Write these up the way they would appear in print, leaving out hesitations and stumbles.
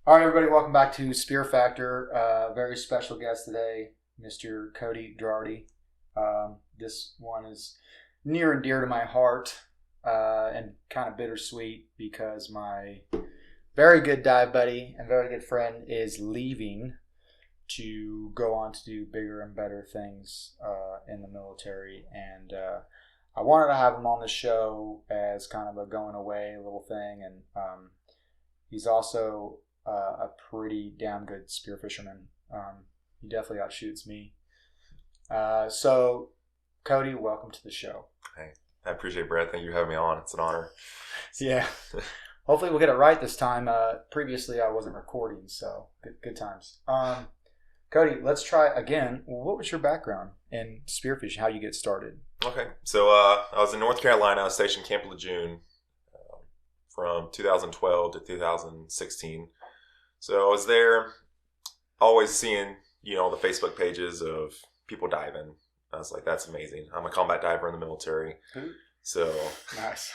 All right, everybody, welcome back to Spearfactor. Very special guest today, Mr. Cody Drawdy. This one is near and dear to my heart and kind of bittersweet because my very good dive buddy and very good friend is leaving to go on to do bigger and better things in the military. And I wanted to have him on the show as kind of a going away little thing. And he's also a pretty damn good spearfisherman. He definitely outshoots me. So, Cody, welcome to the show. Hey, I appreciate it, Brad. Thank you for having me on. It's an honor. Yeah. Hopefully we'll get it right this time. Previously, I wasn't recording, so good times. Cody, let's try again. What was your background in spearfishing? How you get started? Okay. So I was in North Carolina. I was stationed Camp Lejeune from 2012 to 2016. So I was there, always seeing, all the Facebook pages of people diving. I was like, that's amazing. I'm a combat diver in the military. So, nice.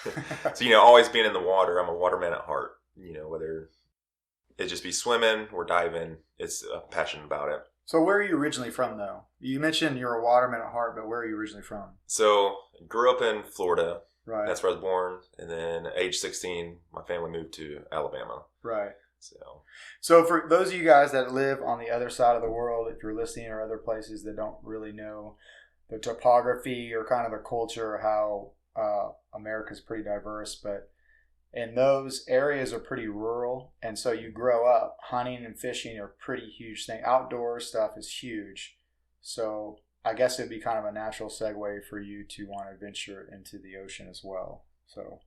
So, always being in the water. I'm a waterman at heart. Whether it just be swimming or diving, it's a passion about it. So where are you originally from, though? You mentioned you're a waterman at heart, but where are you originally from? So, grew up in Florida. Right. That's where I was born. And then at age 16, my family moved to Alabama. Right. So for those of you guys that live on the other side of the world, if you're listening, or other places that don't really know the topography or kind of the culture, or how America's pretty diverse, but in those areas are pretty rural, and so you grow up hunting and fishing are pretty huge thing. Outdoor stuff is huge, so I guess it'd be kind of a natural segue for you to want to venture into the ocean as well. So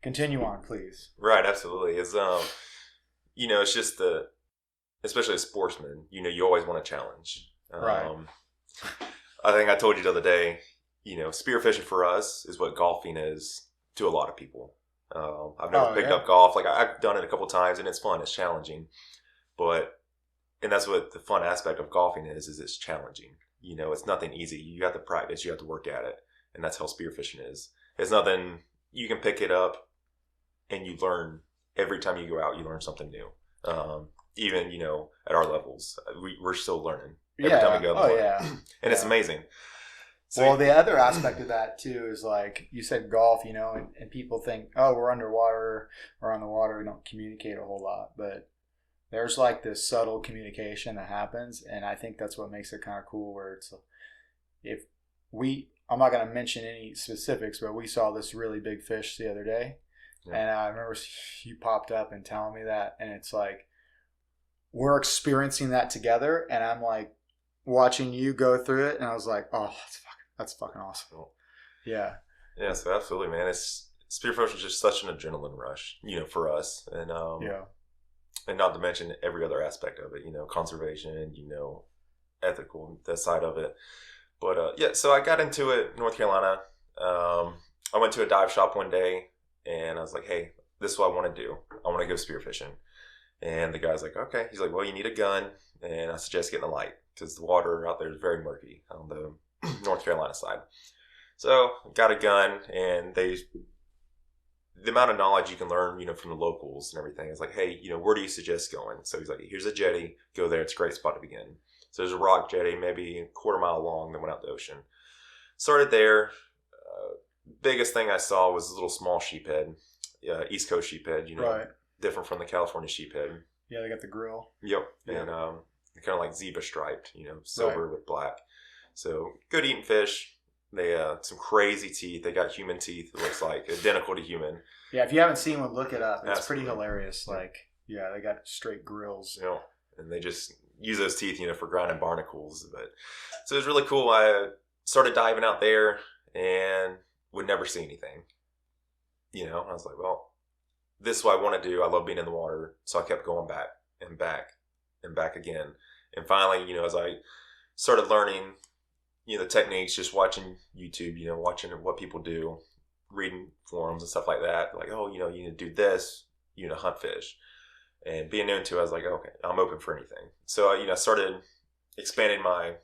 continue on, please. Right, absolutely. It's just especially as sportsmen, you always want a challenge. Right. I think I told you the other day, spearfishing for us is what golfing is to a lot of people. I've never picked up golf. Like I've done it a couple times and it's fun. It's challenging, and that's what the fun aspect of golfing is it's challenging. It's nothing easy. You have to practice. You have to work at it. And that's how spearfishing is. It's nothing, you can pick it up and you learn. Every time you go out, you learn something new. Even, at our levels, we're still learning. Every time we go. And it's amazing. So the other aspect of that, too, is like you said golf, and people think, oh, we're underwater or on the water. We don't communicate a whole lot. But there's like this subtle communication that happens. And I think that's what makes it kind of cool where it's I'm not going to mention any specifics, but we saw this really big fish the other day. Yeah. And I remember you popped up and telling me that, and it's like we're experiencing that together, and I'm like watching you go through it, and I was like, oh, that's fucking awesome. Yeah. Yeah, so absolutely, man. Spearfishing is just such an adrenaline rush, for us, and and not to mention every other aspect of it, conservation, ethical, that side of it. But so I got into it in North Carolina. I went to a dive shop one day. And I was like, hey, this is what I want to do. I want to go spearfishing. And the guy's like, okay. He's like, well, you need a gun. And I suggest getting a light because the water out there is very murky on the North Carolina side. So got a gun, and the amount of knowledge you can learn, from the locals and everything is like, hey, where do you suggest going? So he's like, here's a jetty. Go there. It's a great spot to begin. So there's a rock jetty, maybe a quarter mile long, that went out the ocean. Started there. Biggest thing I saw was a little small sheephead, East Coast sheephead, right. Different from the California sheephead. Yeah, they got the grill. Yep, yeah. And kind of like zebra striped, silver with black. So good eating fish. They some crazy teeth. They got human teeth. It looks like identical to human. Yeah, if you haven't seen one, look it up. It's Absolutely. Pretty hilarious. Like, yeah, they got straight grills. And they just use those teeth, for grinding barnacles. So it was really cool. I started diving out there and would never see anything. I was like, well, this is what I want to do. I love being in the water. So I kept going back and back and back again. And finally, as I started learning, the techniques, just watching YouTube, watching what people do, reading forums and stuff like that. Like, oh, you need to do this, hunt fish. And being into it, I was like, okay, I'm open for anything. So, I started expanding my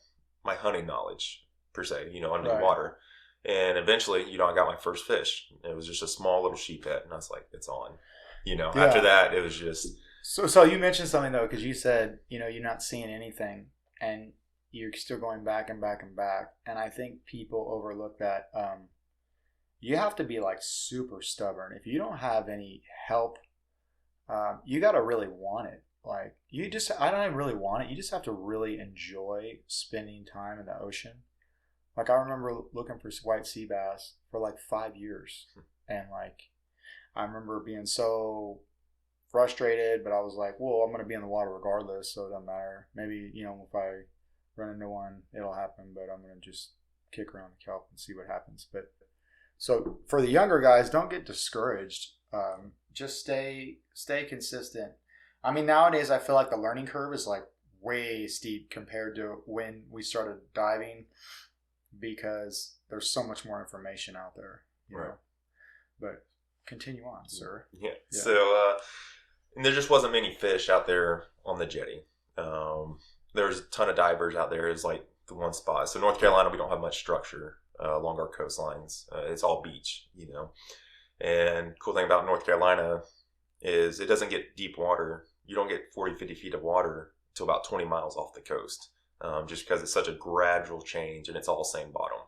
hunting knowledge, per se, under the water. And eventually, I got my first fish. It was just a small little sheephead. And I was like, it's on. After that, it was just So you mentioned something though, because you said, you're not seeing anything and you're still going back and back and back. And I think people overlook that. You have to be like super stubborn. If you don't have any help, you got to really want it. Like I don't even really want it. You just have to really enjoy spending time in the ocean. Like I remember looking for white sea bass for like 5 years. And like, I remember being so frustrated, but I was like, well, I'm going to be in the water regardless. So it doesn't matter. Maybe, if I run into one, it'll happen, but I'm going to just kick around the kelp and see what happens. But so for the younger guys, don't get discouraged. Just stay consistent. I mean, nowadays I feel like the learning curve is like way steep compared to when we started diving because there's so much more information out there, you know. But continue on, sir. Yeah. So and there just wasn't many fish out there on the jetty. There's a ton of divers out there. It's like the one spot. So North Carolina, we don't have much structure along our coastlines. It's all beach, And cool thing about North Carolina is it doesn't get deep water. You don't get 40, 50 feet of water until about 20 miles off the coast, just because it's such a gradual change and it's all same bottom.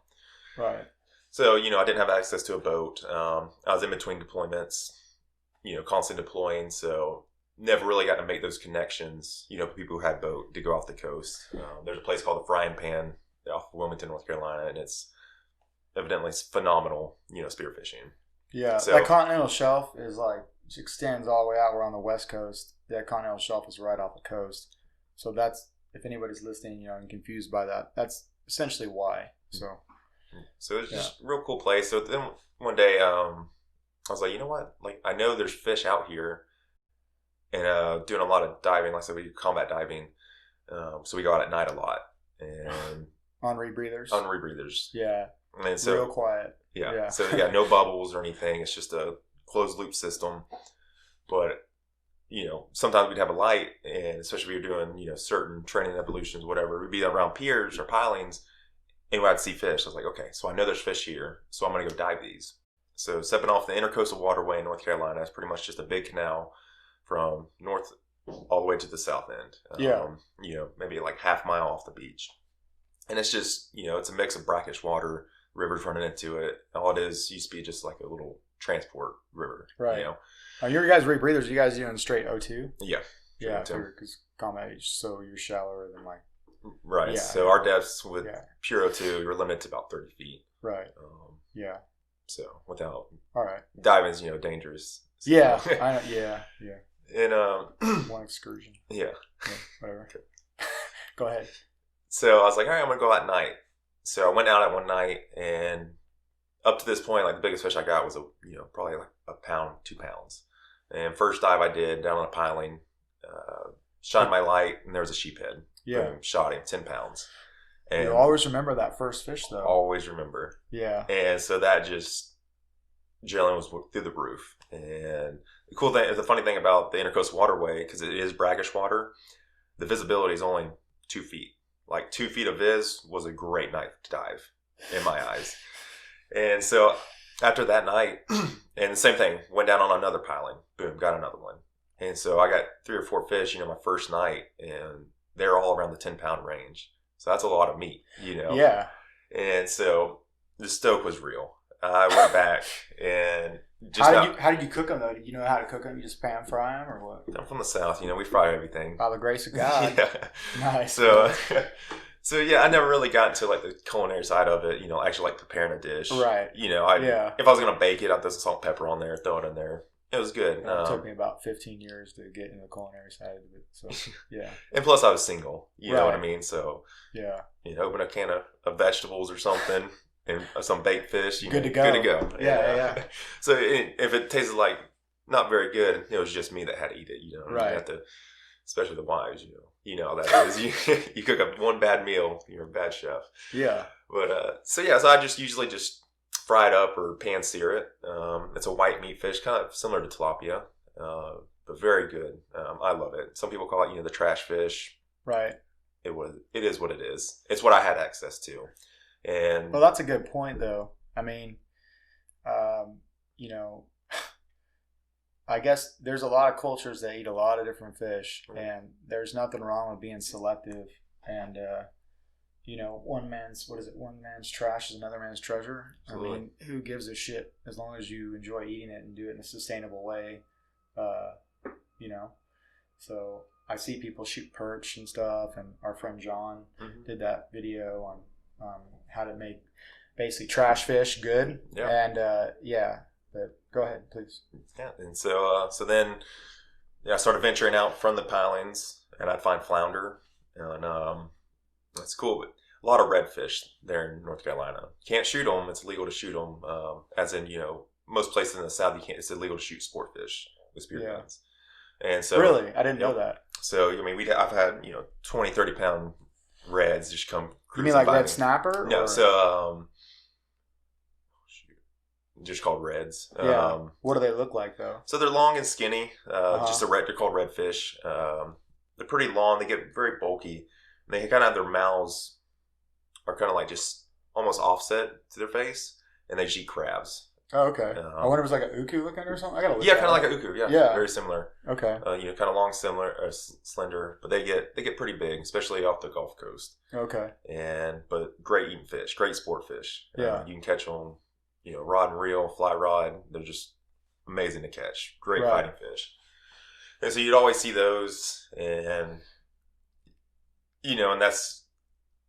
Right. So, I didn't have access to a boat. I was in between deployments, constantly deploying. So never really got to make those connections, people who had boat to go off the coast. There's a place called the Frying Pan off of Wilmington, North Carolina, and it's evidently phenomenal, spearfishing. Yeah, so, that continental shelf is like, extends all the way out. We're on the west coast. That continental shelf is right off the coast. So that's, if anybody's listening, and confused by that, that's essentially why. So it's just a real cool place. So then one day, I was like, you know what? Like, I know there's fish out here, and doing a lot of diving. Like I said, we do combat diving. So we go out at night a lot. And on rebreathers. Yeah. And so, real quiet. Yeah. So we got no bubbles or anything. It's just a closed loop system. But, sometimes we'd have a light, and especially if we were doing, certain training evolutions, whatever, we'd be around piers or pilings, and I'd see fish. I was like, okay, so I know there's fish here, so I'm going to go dive these. So stepping off the Intercoastal Waterway in North Carolina is pretty much just a big canal from north all the way to the south end. Maybe like half mile off the beach. And it's just, it's a mix of brackish water, rivers running into it. All it is used to be just like a little transport river. Right. Your guys rebreathers, you guys doing straight O2? Yeah. Yeah, because combat age, so you're shallower than like. Right. Yeah, so our depths with pure O2, you're limited to about 30 feet. Right. Yeah. So without. All right. Diving is, dangerous. So. Yeah. I know. Yeah. And one excursion. Yeah. Whatever. Okay. Go ahead. So I was like, all right, I'm gonna go out at night. So I went out at one night, and up to this point, like the biggest fish I got was probably like a pound, 2 pounds. And first dive I did down on a piling, shined my light, and there was a sheephead. Yeah. Boom, shot him, 10 pounds. And you always remember that first fish, though. Always remember. Yeah. And so that just, adrenaline was through the roof. And the funny thing about the Intercoastal Waterway, because it is brackish water, the visibility is only 2 feet. Like 2 feet of viz was a great night to dive, in my eyes. And so after that night, and the same thing, went down on another piling. Boom, got another one. And so I got 3 or 4 fish, my first night, and they're all around the 10-pound range. So that's a lot of meat, Yeah. And so the stoke was real. I went back and just how did you cook them though? Did you know how to cook them? You just pan fry them or what? I'm from the South, we fry everything. By the grace of God. Yeah. Nice. So yeah, I never really got into like the culinary side of it, actually like preparing a dish. Right. If I was gonna bake it, I'd throw some salt and pepper on there, throw it in there. It was good. It took me about 15 years to get into the culinary side of it. So yeah. And plus I was single. You know what I mean? So yeah. Open a can of vegetables or something and some baked fish. Good to go. Good to go. Yeah. So if it tasted like not very good, it was just me that had to eat it. Right. You have to, especially the wives. You know how that is. You cook up one bad meal, you're a bad chef. Yeah. But so I just usually just fry it up or pan sear it. It's a white meat fish, kind of similar to tilapia, but very good. I love it. Some people call it, the trash fish. Right. It is what it is. It's what I had access to. And well, that's a good point, though. I mean, I guess there's a lot of cultures that eat a lot of different fish, and there's nothing wrong with being selective. And one man's trash is another man's treasure. Absolutely. I mean, who gives a shit as long as you enjoy eating it and do it in a sustainable way? So I see people shoot perch and stuff, and our friend John did that video on how to make basically trash fish good. Yeah. And but go ahead, please. Yeah, and so then I started venturing out from the pilings, and I'd find flounder, and that's cool. But a lot of redfish there in North Carolina. Can't shoot them. It's illegal to shoot them. As in, most places in the South, you can't. It's illegal to shoot sport fish with spear guns. And so really, I didn't know that. So I mean, I've had 20, 30 pound reds just come. You mean like red snapper? No, so just called reds. Yeah. What do they look like though? So they're long and skinny. Just they're called redfish. They're pretty long. They get very bulky. And they kind of have their mouths are kind of like just almost offset to their face, and they just eat crabs. Oh, okay. I wonder if it's like a uku looking or something. I gotta look. Yeah, kind of like a uku. Yeah, very similar. Okay. Kind of long, slender, but they get pretty big, especially off the Gulf Coast. Okay. But great eating fish, great sport fish. Yeah. You can catch them, rod and reel, fly rod. They're just amazing to catch. Great fighting fish. And so you'd always see those, and and that's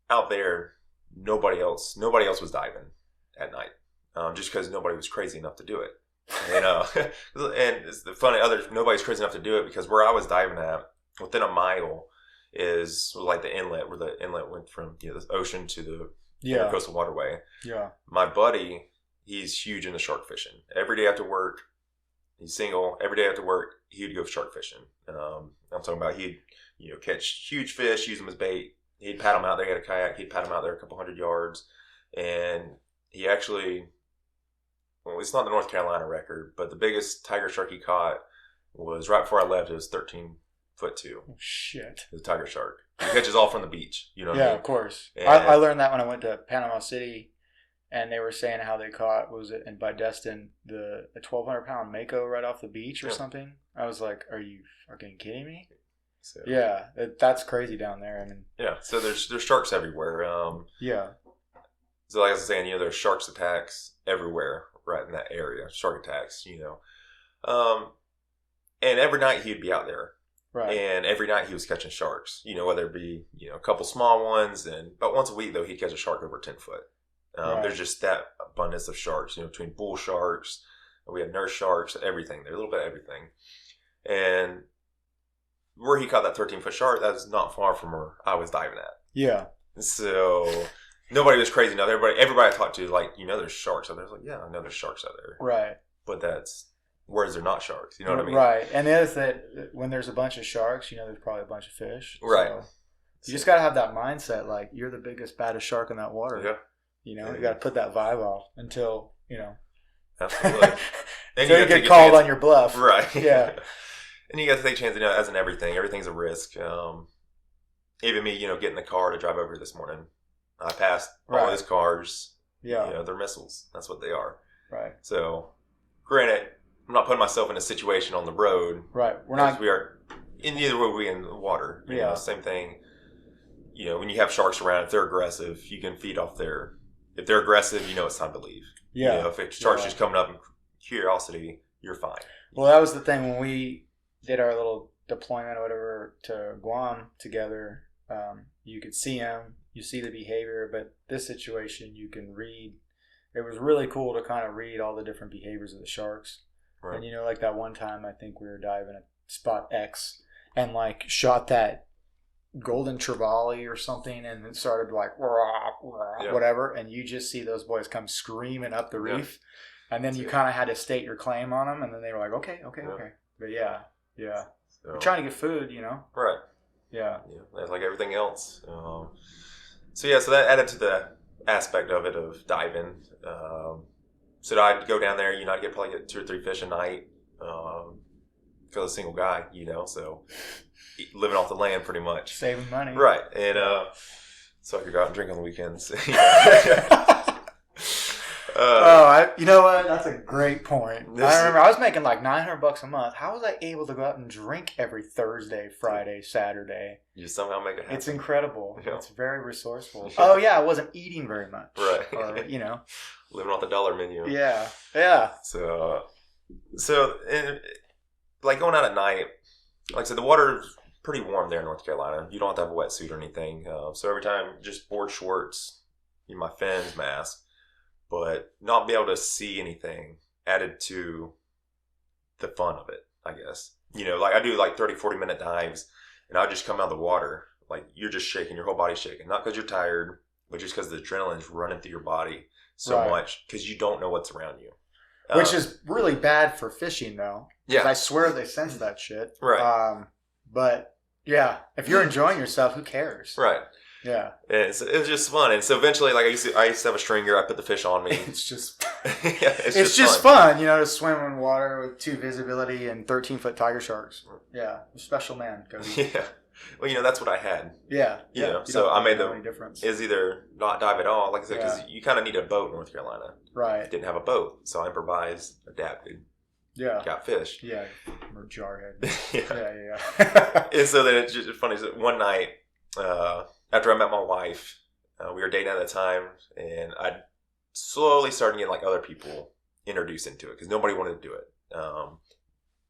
out there. Nobody else was diving at night. Just because nobody was crazy enough to do it, and it's the funny nobody's crazy enough to do it because where I was diving at within a mile is like the inlet where the inlet went from the ocean to the intercoastal waterway. Yeah, my buddy, he's huge into shark fishing. Every day after work, he's single. Every day after work, he'd go shark fishing. I'm talking about he'd catch huge fish, use them as bait. He'd pat them out there. He had a kayak. He'd pat them out there a couple 100 yards, and he actually. Well, it's not the North Carolina record, but the biggest tiger shark he caught was right before I left. It was 13'2". Oh, shit. It was a tiger shark. He catches all from the beach. You know what I mean? Of course. I learned that when I went to Panama City, and they were saying how they caught, by Destin, the 1,200 pound mako right off the beach or something. I was like, are you fucking kidding me? So, yeah, that's crazy down there. I mean, yeah, so there's sharks everywhere. So like I was saying, there's sharks attacks everywhere. Right in that area, shark attacks, and every night he'd be out there, right? And every night he was catching sharks, whether it be a couple small ones, but once a week though he'd catch a shark over 10 foot. There's just that abundance of sharks, between bull sharks, we had nurse sharks, everything there, a little bit of everything. And where he caught that 13-foot shark, that was not far from where I was diving at. Yeah. So. Nobody was crazy enough. Everybody I talked to, like, there's sharks out there. I was like, yeah, I know there's sharks out there. Right. But that's, whereas they're not sharks. You know what I mean? Right. And the other thing, when there's a bunch of sharks, there's probably a bunch of fish. Right. So you just got to have that mindset, like, you're the biggest, baddest shark in that water. Yeah. You got to put that vibe off until, Absolutely. And you get called on your bluff. Right. Yeah. And you got to take chances, as in everything. Everything's a risk. Even me, get in the car to drive over here this morning. I passed all his cars. Yeah. They're missiles. That's what they are. Right. So, granted, I'm not putting myself in a situation on the road. Right. We are, in neither will we in the water. Same thing. When you have sharks around, if they're aggressive, you can feed off their. If they're aggressive, it's time to leave. Yeah. If a shark's just coming up in curiosity, you're fine. Well, that was the thing when we did our little deployment or whatever to Guam together. You could see them. You see the behavior, but this situation you can read. It was really cool to kind of read all the different behaviors of the sharks. Right. And like that one time I think we were diving at spot X and like shot that golden trevally or something and it started like whatever, and you just see those boys come screaming up the reef, and then you kind of had to state your claim on them, and then they were like, okay. But yeah. So, we're trying to get food, Right. Yeah. Like everything else. So that added to the aspect of it of diving. So I'd go down there, I'd probably get 2 or 3 fish a night. Because I'm a single guy, so living off the land pretty much. Saving money. Right. And so I could go out and drink on the weekends. You know what? That's a great point. I remember I was making like $900 a month. How was I able to go out and drink every Thursday, Friday, Saturday? You somehow make it happen. It's incredible. Yeah. It's very resourceful. Yeah. Oh yeah, I wasn't eating very much. Right. Or, living off the dollar menu. Yeah. Yeah. So like going out at night, like I said, the water's pretty warm there in North Carolina. You don't have to have a wetsuit or anything. So every time, just board shorts, my fins, mask, but not be able to see anything added to the fun of it, I guess. Like I do like 30, 40-minute dives, and I just come out of the water, like you're just shaking, your whole body's shaking. Not because you're tired, but just because the adrenaline's running through your body so much because you don't know what's around you. Which is really bad for fishing, though. Yeah. I swear they sense that shit. Right. But, yeah, if you're enjoying yourself, who cares? Right. Yeah. It was just fun. And so eventually, like I used to have a stringer. I put the fish on me. It's just it's just fun, to swim in water with 2 visibility and 13-foot tiger sharks. Yeah. Special man, Cody. Yeah. Well, that's what I had. Yeah. So I made the difference. Is either not dive at all, like I said, because you kind of need a boat in North Carolina. Right. Didn't have a boat, so I improvised, adapted. Yeah. Got fish. Yeah. Or jarhead. Yeah. And so then it's just funny. So one night, after I met my wife, we were dating at the time, and I slowly started getting like other people introduced into it because nobody wanted to do it.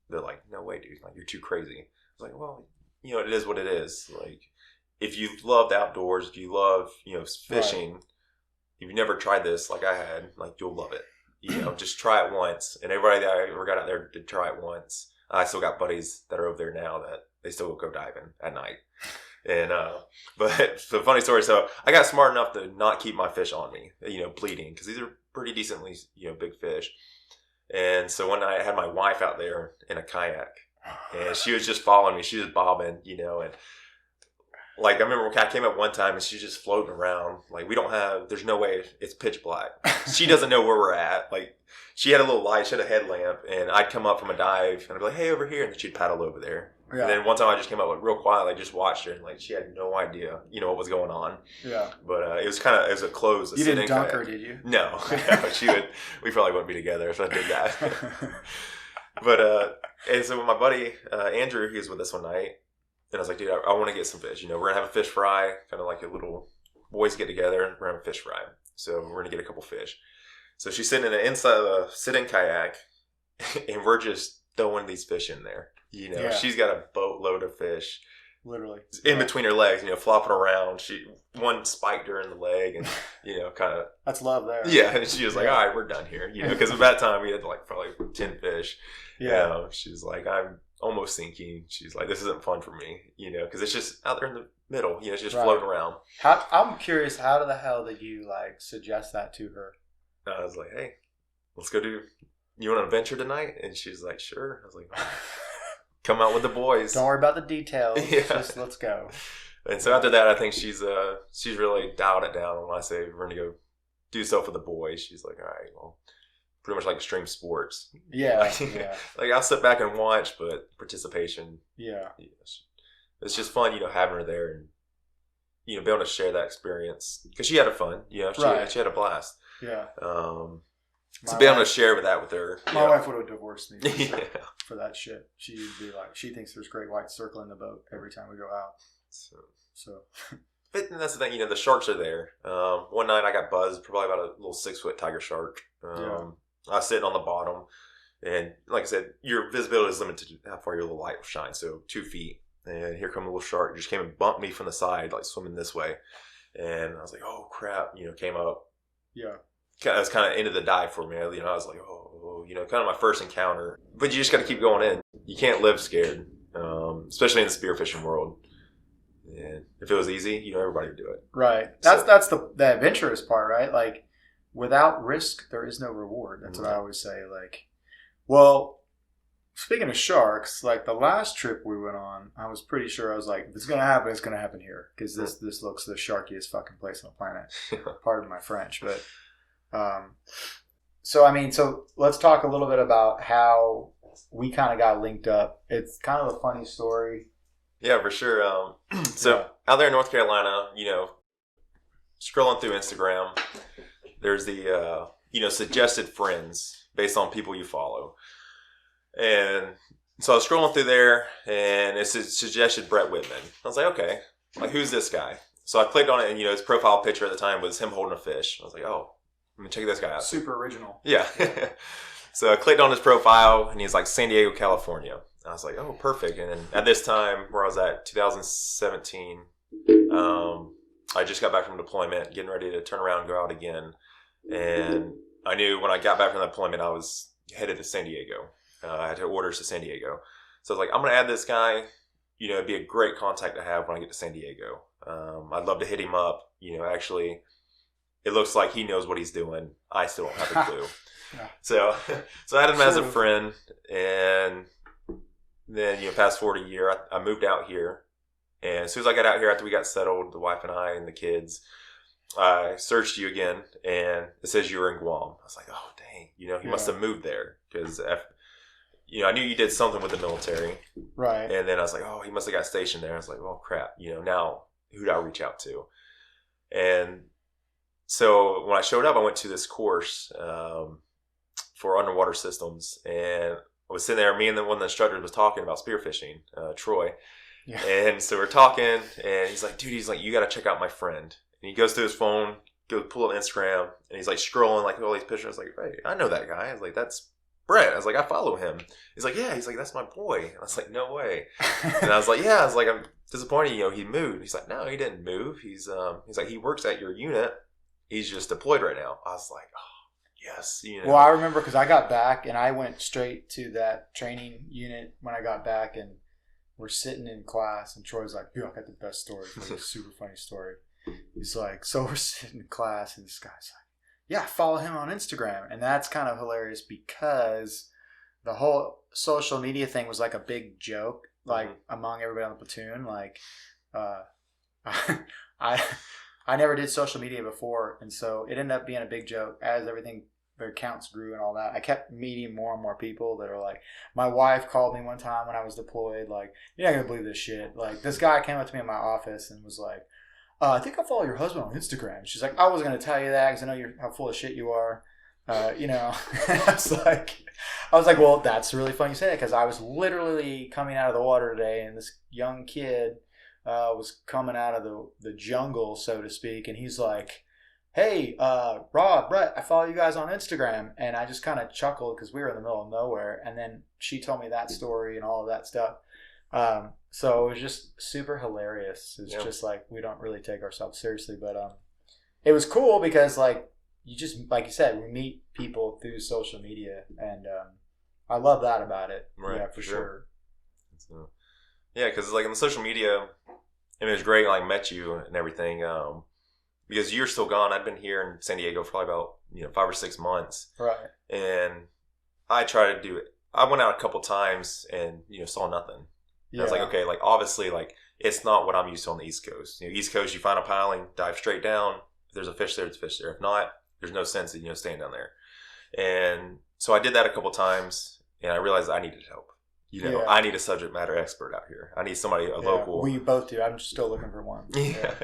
They're like, "No way, dude! Like you're too crazy." I was like, "Well, it is what it is. Like, if you love the outdoors, if you love, fishing, if you've never tried this like I had, like you'll love it. Just try it once." And everybody that I ever got out there did try it once. I still got buddies that are over there now that they still go diving at night. And but the funny story. So I got smart enough to not keep my fish on me, bleeding, because these are pretty decently, big fish. And so one night I had my wife out there in a kayak. And she was just following me. She was bobbing, and like I remember I came up one time and she's just floating around. Like there's no way, it's pitch black. She doesn't know where we're at. Like she had a little light, she had a headlamp, and I'd come up from a dive and I'd be like, "Hey, over here," and then she'd paddle over there. Yeah. And then one time I just came up real quietly, just watched her, and like she had no idea, what was going on. Yeah. But it was a close. You didn't dunk her, did you? No, she would. We probably wouldn't be together if I did that. But and so with my buddy Andrew, he was with us one night, and I was like, "Dude, I want to get some fish. We're gonna have a fish fry, kind of like a little boys get together, and we're gonna have a fish fry. So we're gonna get a couple fish." So she's sitting in the inside of the sitting kayak, and we're just throwing these fish in there. She's got a boatload of fish, literally in between her legs. Flopping around. One spiked her in the leg, and kind of that's love there. Yeah, and she was like, "All right, we're done here." Because at that time we had like probably 10 fish. Yeah, she's like, "I'm almost sinking." She's like, "This isn't fun for me," because it's just out there in the middle. It's just floating around. I'm curious, how the hell did you like suggest that to her? I was like, "Hey, let's go do. You want an adventure tonight?" And she's like, "Sure." I was like, "Come out with the boys. Don't worry about the details. Just let's go." And so after that, I think she's really dialed it down. When I say we're gonna go do stuff with the boys, she's like, "All right, well, pretty much like extreme sports." Yeah. Like I'll sit back and watch, but participation. Yeah. It's just fun, having her there and be able to share that experience because she had a fun. She had a blast. Yeah. So be able to share that with her. My wife would have divorced me for that shit. She'd be like, she thinks there's great white circling the boat every time we go out. So. But that's the thing, the sharks are there. One night I got buzzed, probably about a little 6-foot tiger shark. I was sitting on the bottom, and like I said, your visibility is limited to how far your little light will shine. So 2 feet, and here come a little shark. Just came and bumped me from the side, like swimming this way. And I was like, "Oh crap!" Came up. Yeah. That was kind of into the dive for me. I was like, "Oh," kind of my first encounter. But you just got to keep going in. You can't live scared, especially in the spearfishing world. And if it was easy, everybody would do it. Right. That's the adventurous part, right? Like, without risk, there is no reward. That's what I always say. Like, well, speaking of sharks, like the last trip we went on, I was pretty sure I was like, if it's going to happen, it's going to happen here. Because this looks the sharkiest fucking place on the planet. Pardon my French. But, so let's talk a little bit about how we kind of got linked up. It's kind of a funny story. Yeah, for sure. Out there in North Carolina, scrolling through Instagram, there's the suggested friends based on people you follow. And so I was scrolling through there, and it suggested Brett Whitman. I was like, okay, like, who's this guy? So I clicked on it, and, his profile picture at the time was him holding a fish. I was like, oh, I'm going to check this guy out. Super original. Yeah. So I clicked on his profile, and he's like, San Diego, California. I was like, oh, perfect. And then at this time, where I was at, 2017, I just got back from deployment, getting ready to turn around and go out again. And I knew when I got back from deployment, I was headed to San Diego. I had orders to San Diego. So I was like, I'm going to add this guy. It'd be a great contact to have when I get to San Diego. I'd love to hit him up. Actually, it looks like he knows what he's doing. I still don't have a clue. Yeah. So I had him as a friend. And then, fast forward a year, I moved out here. And as soon as I got out here, after we got settled, the wife and I and the kids, I searched you again, and it says you were in Guam. I was like, oh, dang. He must have moved there because I knew you did something with the military. Right. And then I was like, oh, he must have got stationed there. I was like, well, crap. Now who do I reach out to? And so when I showed up, I went to this course for underwater systems. And I was sitting there, me and one of the instructors was talking about spearfishing, Troy. Yeah. And so we're talking, and he's like, dude, you got to check out my friend. And he goes to his phone, goes pull up Instagram, and he's like scrolling like all these pictures. I was like, hey, I know that guy. I was like, that's Brett. I was like, I follow him. He's like, yeah. He's like, that's my boy. And I was like, no way. And I was like, yeah. I was like, I'm disappointed. He moved. He's like, no, he didn't move. He's like, he works at your unit. He's just deployed right now. I was like, oh, yes. Well, I remember because I got back and I went straight to that training unit when I got back, and we're sitting in class, and Troy's like, dude, I got the best story. It's like a super funny story. He's like, so we're sitting in class, and this guy's like, yeah, I follow him on Instagram. And that's kind of hilarious because the whole social media thing was like a big joke, like among everybody on the platoon. Like, I never did social media before. And so it ended up being a big joke as everything, their accounts grew and all that. I kept meeting more and more people that are like, my wife called me one time when I was deployed, like, you're not going to believe this shit. Like, this guy came up to me in my office and was like, I think I follow your husband on Instagram. She's like, I wasn't going to tell you that because I know how full of shit you are. I was like, well, that's really funny you say that, because I was literally coming out of the water today, and this young kid was coming out of the jungle, so to speak, and he's like, hey, Rob, Brett, I follow you guys on Instagram. And I just kind of chuckled because we were in the middle of nowhere. And then she told me that story and all of that stuff. So it was just super hilarious. It's just like, we don't really take ourselves seriously, but it was cool because, like, you just, like you said, we meet people through social media, and I love that about it. Right, yeah, for sure. So, yeah, because like on the social media, it was great. Like, met you and everything. Because you're still gone. I'd been here in San Diego for probably about 5 or 6 months. Right. And I tried to do it. I went out a couple times and saw nothing. Yeah. I was like, okay, like, obviously, like, it's not what I'm used to on the East Coast. East Coast, you find a piling, dive straight down. If there's a fish there, there's a fish there. If not, there's no sense in staying down there. And so I did that a couple times, and I realized I needed help. I need a subject matter expert out here. I need somebody, a local. We both do. I'm still looking for one. Yeah.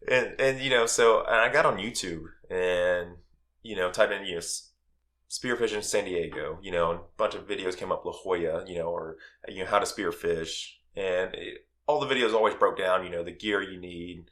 And so I got on YouTube and typed in spearfishing San Diego, and a bunch of videos came up, La Jolla, or how to spearfish, and all the videos always broke down the gear you need,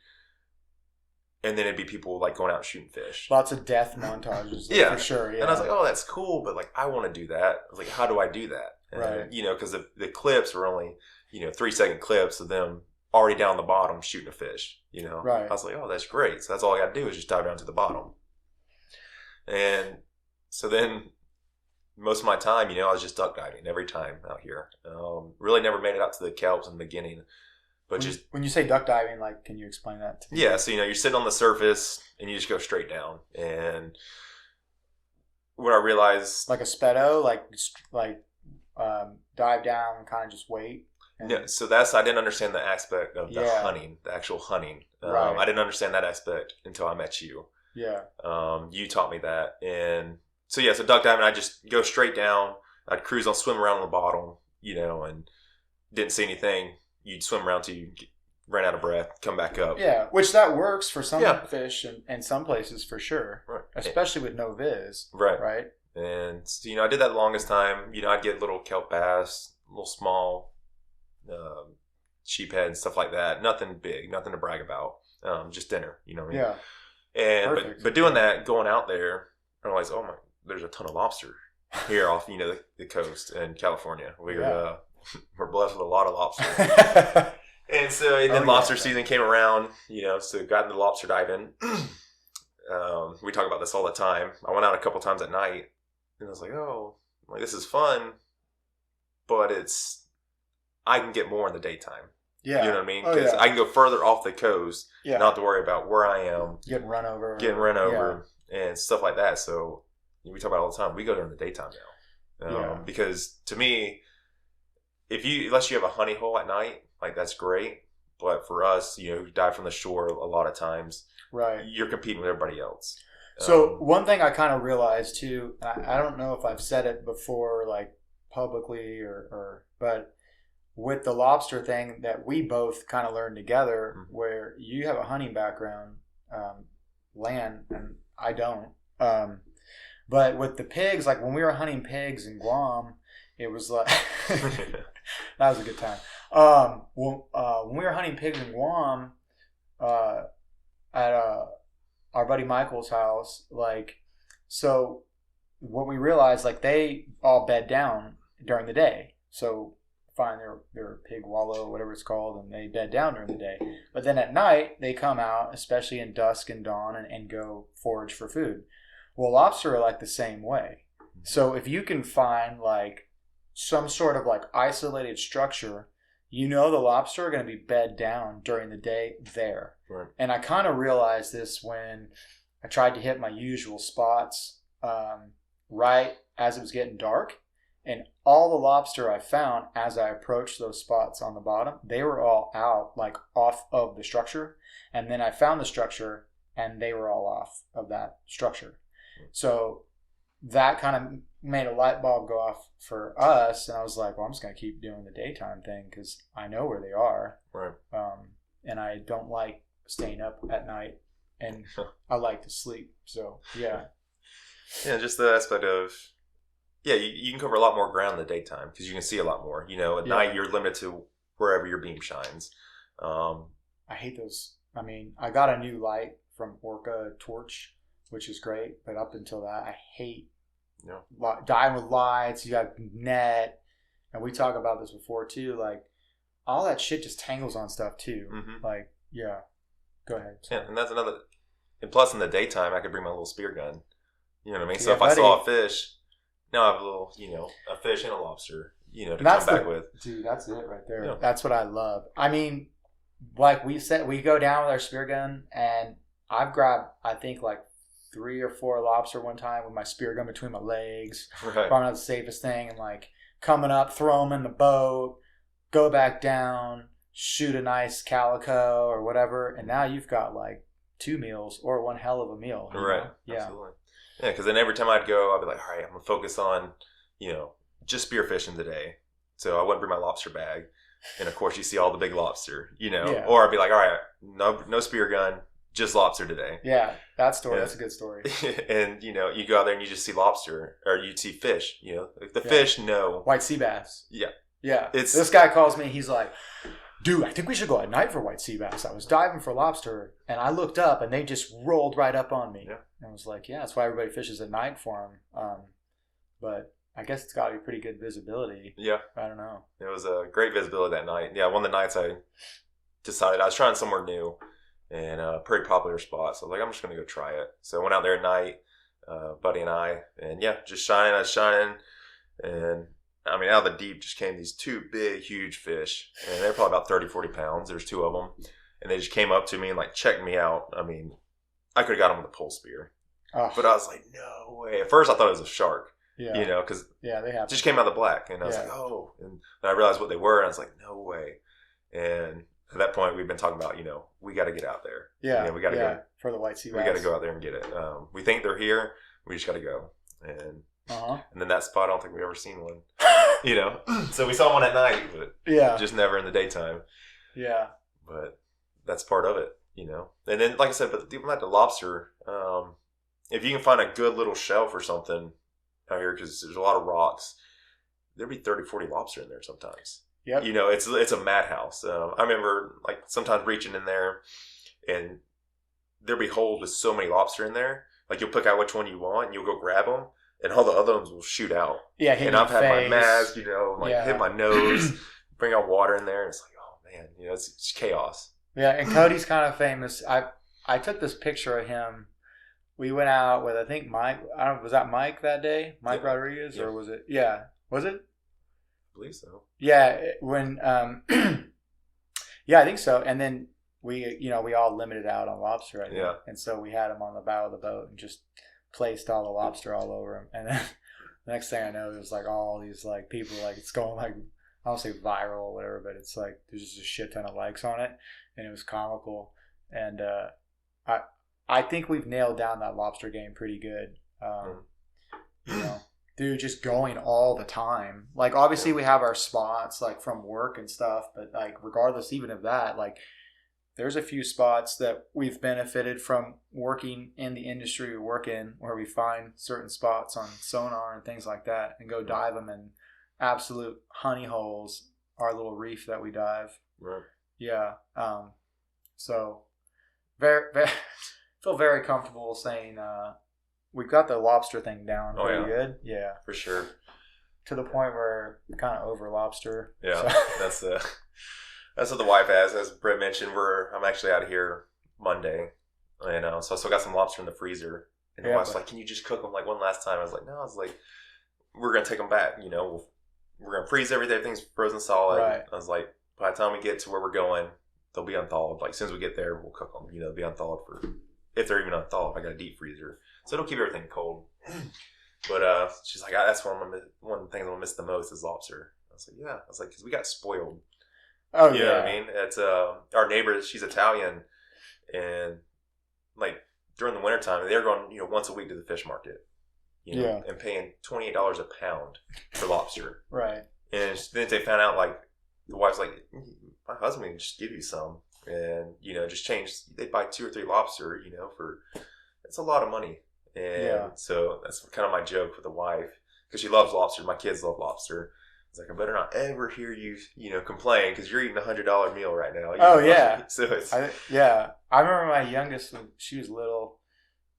and then it'd be people like going out and shooting fish, lots of death montages. For sure. Yeah. And I was like, oh, that's cool, but like, I want to do that. I was like, how do I do that? And, right. Because the clips were only 3-second clips of them already down the bottom shooting a fish, Right. I was like, oh, that's great. So that's all I got to do is just dive down to the bottom. And so then most of my time, I was just duck diving every time out here. Really never made it out to the kelps in the beginning. But when you say duck diving, like, can you explain that to me? Yeah, so you're sitting on the surface and you just go straight down. And what I realized, like a speedo, like dive down and kind of just wait. Yeah, so I didn't understand the aspect of the hunting, the actual hunting. Right. I didn't understand that aspect until I met you. Yeah. You taught me that. And so duck diving, I just go straight down. I'd cruise on, swim around on the bottom, and didn't see anything. You'd swim around till you ran out of breath, come back up. Yeah, which that works for some fish and some places for sure. Right. especially with no viz. Right. Right. And, so, I did that the longest time. I'd get little kelp bass, little small sheephead and stuff like that. Nothing big, nothing to brag about. Just dinner, you know what I mean? Yeah. And, but doing that, going out there, I realized, oh my, there's a ton of lobster here off, the coast in California. We're blessed with a lot of lobster. And then lobster season came around, so got into lobster diving. We talk about this all the time. I went out a couple times at night, and I was like, this is fun, but I can get more in the daytime. Yeah. You know what I mean? Because I can go further off the coast, not have to worry about where I am. Getting run over. And stuff like that. So we talk about it all the time. We go during the daytime now. Because to me, unless you have a honey hole at night, like that's great. But for us, who dive from the shore a lot of times, right, you're competing with everybody else. So one thing I kind of realized too, I don't know if I've said it before, like publicly but with the lobster thing that we both kind of learned together, where you have a hunting background, land, and I don't. But with the pigs, like when we were hunting pigs in Guam, it was like that was a good time. When we were hunting pigs in Guam, at our buddy Michael's house, so what we realized, they all bed down during the day. So find their pig wallow, whatever it's called, and they bed down during the day. But then at night, they come out, especially in dusk and dawn, and go forage for food. Well, lobster are the same way. So if you can find some sort of isolated structure, the lobster are going to be bed down during the day there. Right. And I kind of realized this when I tried to hit my usual spots right as it was getting dark. And all the lobster I found as I approached those spots on the bottom, they were all out, off of the structure. And then I found the structure, and they were all off of that structure. So that kind of made a light bulb go off for us. And I was like, well, I'm just going to keep doing the daytime thing because I know where they are. Right. And I don't like staying up at night, and I like to sleep. So, yeah. Yeah, just the aspect of... Yeah, you can cover a lot more ground in the daytime because you can see a lot more. At night, you're limited to wherever your beam shines. I hate those. I mean, I got a new light from Orca Torch, which is great. But up until that, I hate diving with lights. You got net. And we talk about this before, too. All that shit just tangles on stuff, too. Mm-hmm. Go ahead. Yeah, and that's another... And plus, in the daytime, I could bring my little spear gun. You know what I mean? So if I saw a fish... Now I have a little, a fish and a lobster, to come back with. Dude, that's it right there. Yeah. That's what I love. I mean, we said, we go down with our spear gun, and I've grabbed, I think, 3 or 4 lobster one time with my spear gun between my legs. Right. Probably not the safest thing. And, coming up, throw them in the boat, go back down, shoot a nice calico or whatever. And now you've got, 2 meals or one hell of a meal. Right. Yeah. Absolutely. Yeah, because then every time I'd go, I'd be like, all right, I'm going to focus on, just spearfishing today. So I wouldn't bring my lobster bag. And, of course, you see all the big lobster, Yeah. Or I'd be like, all right, no spear gun, just lobster today. Yeah, that story, that's a good story. And, you go out there and you just see lobster, or you see fish, The fish know. White sea bass. Yeah. Yeah. This guy calls me, he's like, dude, I think we should go at night for white sea bass. I was diving for lobster, and I looked up, and they just rolled right up on me. Yeah. And I was like, yeah, that's why everybody fishes at night for them. But I guess it's got to be pretty good visibility. Yeah. I don't know. It was a great visibility that night. Yeah, one of the nights I decided I was trying somewhere new and a pretty popular spot. So I was like, I'm just going to go try it. So I went out there at night, Buddy and I, and just shining. And I mean, out of the deep just came these 2 big, huge fish. And they're probably about 30, 40 pounds. There's 2 of them. And they just came up to me and checked me out. I mean, I could have got them with a pole spear. Oh. But I was like, no way. At first I thought it was a shark. Yeah. Because they have just came out of the black. And I was like, oh. And then I realized what they were. And I was like, no way. And at that point, we've been talking about, we got to get out there. Yeah. We got to go. For the white sea bass. We got to go out there and get it. We think they're here. We just got to go. And then that spot, I don't think we've ever seen one. So we saw one at night, but just never in the daytime. Yeah. But that's part of it, And then, like I said, but even like the lobster, if you can find a good little shelf or something out here, because there's a lot of rocks, there'd be 30, 40 lobster in there sometimes. Yep. You know, it's a madhouse. I remember like sometimes reaching in there and there'll be holes with so many lobster in there. Like you'll pick out which one you want and you'll go grab them and all the other ones will shoot out. Yeah. And I've had my mask, you know, like hit my nose, bring out water in there. And it's like, oh man, you know, it's chaos. Yeah. And Cody's kind of famous. I took this picture of him. We went out with, I think Mike, was that Mike that day? Mike Rodriguez or was it? Yeah. Was it? I believe so. Yeah, when yeah, I think so. And then we all limited out on lobster, I think. Yeah. And so we had him on the bow of the boat and just placed all the lobster all over him. And then the next thing I know, there's like all these like people, like it's going like, I don't say viral or whatever, but it's like there's just a shit ton of likes on it, and it was comical. And I think we've nailed down that lobster game pretty good. You know. Dude, just going all the time. Like, obviously, we have our spots, like, from work and stuff. But, like, regardless even of that, like, there's a few spots that we've benefited from working in the industry we work in where we find certain spots on sonar and things like that and go dive them in absolute honey holes, our little reef that we dive. Right. Yeah. So, very feel very comfortable saying... we've got the lobster thing down pretty good. Yeah. For sure. To the point where we're kind of over lobster. Yeah. So. That's what the wife has. As Brett mentioned, I'm actually out of here Monday. And so I still got some lobster in the freezer. And the wife's like, can you just cook them like one last time? I was like, no. I was like, we're going to take them back. You know, we're going to freeze everything. Everything's frozen solid. Right. I was like, by the time we get to where we're going, they'll be unthawed. Like, as soon as we get there, we'll cook them. You know, they'll be unthawed if they're even unthawed. I got a deep freezer. So it'll keep everything cold. But she's like, that's one of the things I'm going to miss the most is lobster. I was like, yeah. I was like, because we got spoiled. Oh, you know what I mean? It's our neighbor, she's Italian. And like during the wintertime, they're going, once a week to the fish market. And paying $28 a pound for lobster. Right. And then they found out, like, the wife's like, my husband can just give you some. And, just change. They buy 2 or 3 lobster, for, it's a lot of money. And so that's kind of my joke with the wife, because she loves lobster. My kids love lobster. It's like, I better not ever hear you, complain, because you're eating $100 meal right now. So it's... I remember my youngest, when she was little,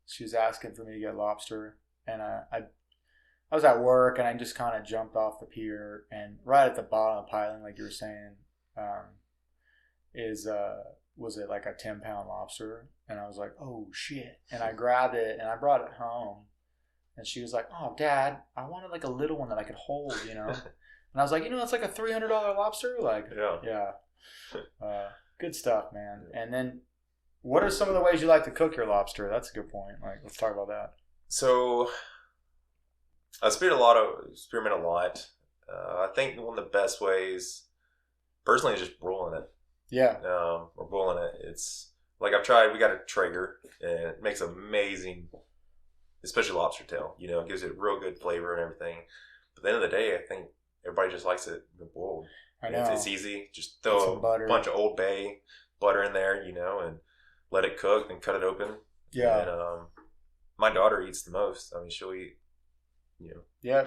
she was asking for me to get lobster. And I was at work, and I just kind of jumped off the pier. And right at the bottom of the piling, like you were saying, was it like a 10-pound lobster? And I was like, oh shit. And I grabbed it and I brought it home. And she was like, oh, Dad, I wanted like a little one that I could hold, And I was like, it's like a $300 lobster. Like, good stuff, man. And then what are some of the ways you like to cook your lobster? That's a good point. Like, let's talk about that. So I experiment a lot. I think one of the best ways personally is just broiling it. Yeah. Or boiling it. It's like I've tried. We got a Traeger, and it makes amazing, especially lobster tail. It gives it real good flavor and everything. But at the end of the day, I think everybody just likes it boiled. I know. It's easy. Just throw a bunch of Old Bay butter in there, and let it cook, and cut it open. Yeah. And my daughter eats the most. I mean, she'll eat, 2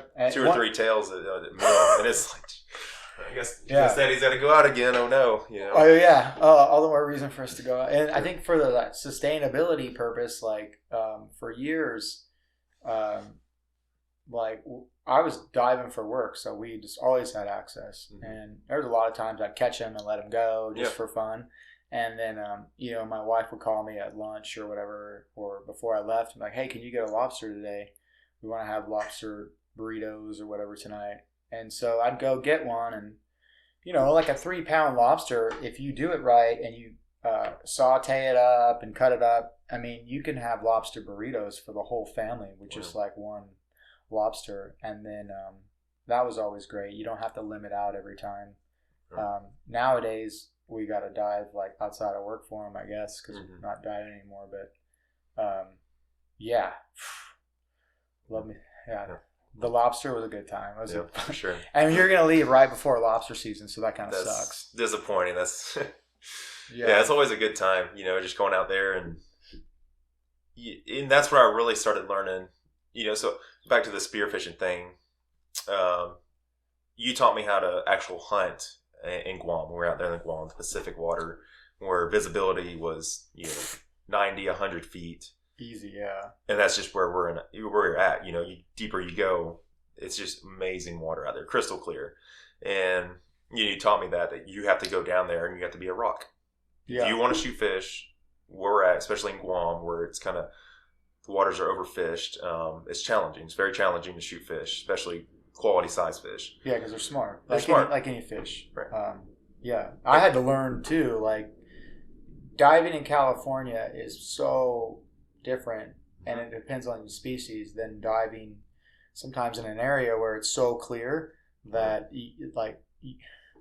or 3 tails at a meal, and it's like. I guess Daddy's got to go out again. Oh no, Oh yeah, all the more reason for us to go out. And I think for the sustainability purpose, like for years, like I was diving for work, so we just always had access. Mm-hmm. And there was a lot of times I'd catch him and let him go just for fun. And then my wife would call me at lunch or whatever, or before I left, and like, hey, can you get a lobster today? We want to have lobster burritos or whatever tonight. And so I'd go get one, and, like a 3-pound lobster, if you do it right and you saute it up and cut it up, I mean, you can have lobster burritos for the whole family with just like one lobster. And then that was always great. You don't have to limit out every time. Nowadays, we got to dive like outside of work for them, I guess, because we're not diving anymore. But love me. Yeah. The lobster was a good time. For sure. And you're going to leave right before lobster season, so that kind of sucks. Disappointing. That's it's always a good time, just going out there and and that's where I really started learning. So back to the spearfishing thing. You taught me how to actual hunt in Guam. We were out there in Guam, the Pacific water, where visibility was 90, 100 feet. Easy, yeah. And that's just where we're at. Deeper you go, it's just amazing water out there, crystal clear. And you taught me that you have to go down there and you have to be a rock. Yeah. If you want to shoot fish, where we're at, especially in Guam, where it's kind of the waters are overfished, it's challenging. It's very challenging to shoot fish, especially quality size fish. Yeah, because they're smart. They're smart. Like any fish. Right. Yeah. I had to learn too, like diving in California is so different, and it depends on the species, than diving sometimes in an area where it's so clear that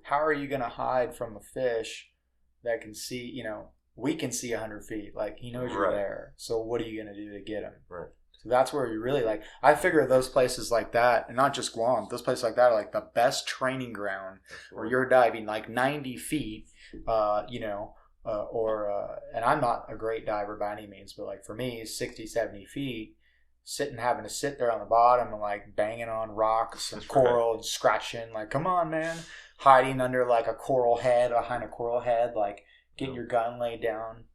how are you going to hide from a fish that can see, we can see 100 feet, like he knows you're there, so what are you going to do to get him? Right. So that's where you really I figure those places like that, and not just Guam, those places like that are like the best training ground where you're diving like 90 feet, and I'm not a great diver by any means, but like for me, 60, 70 feet, having to sit there on the bottom and like banging on rocks and coral and scratching, like, come on, man, hiding under like behind a coral head, like getting your gun laid down,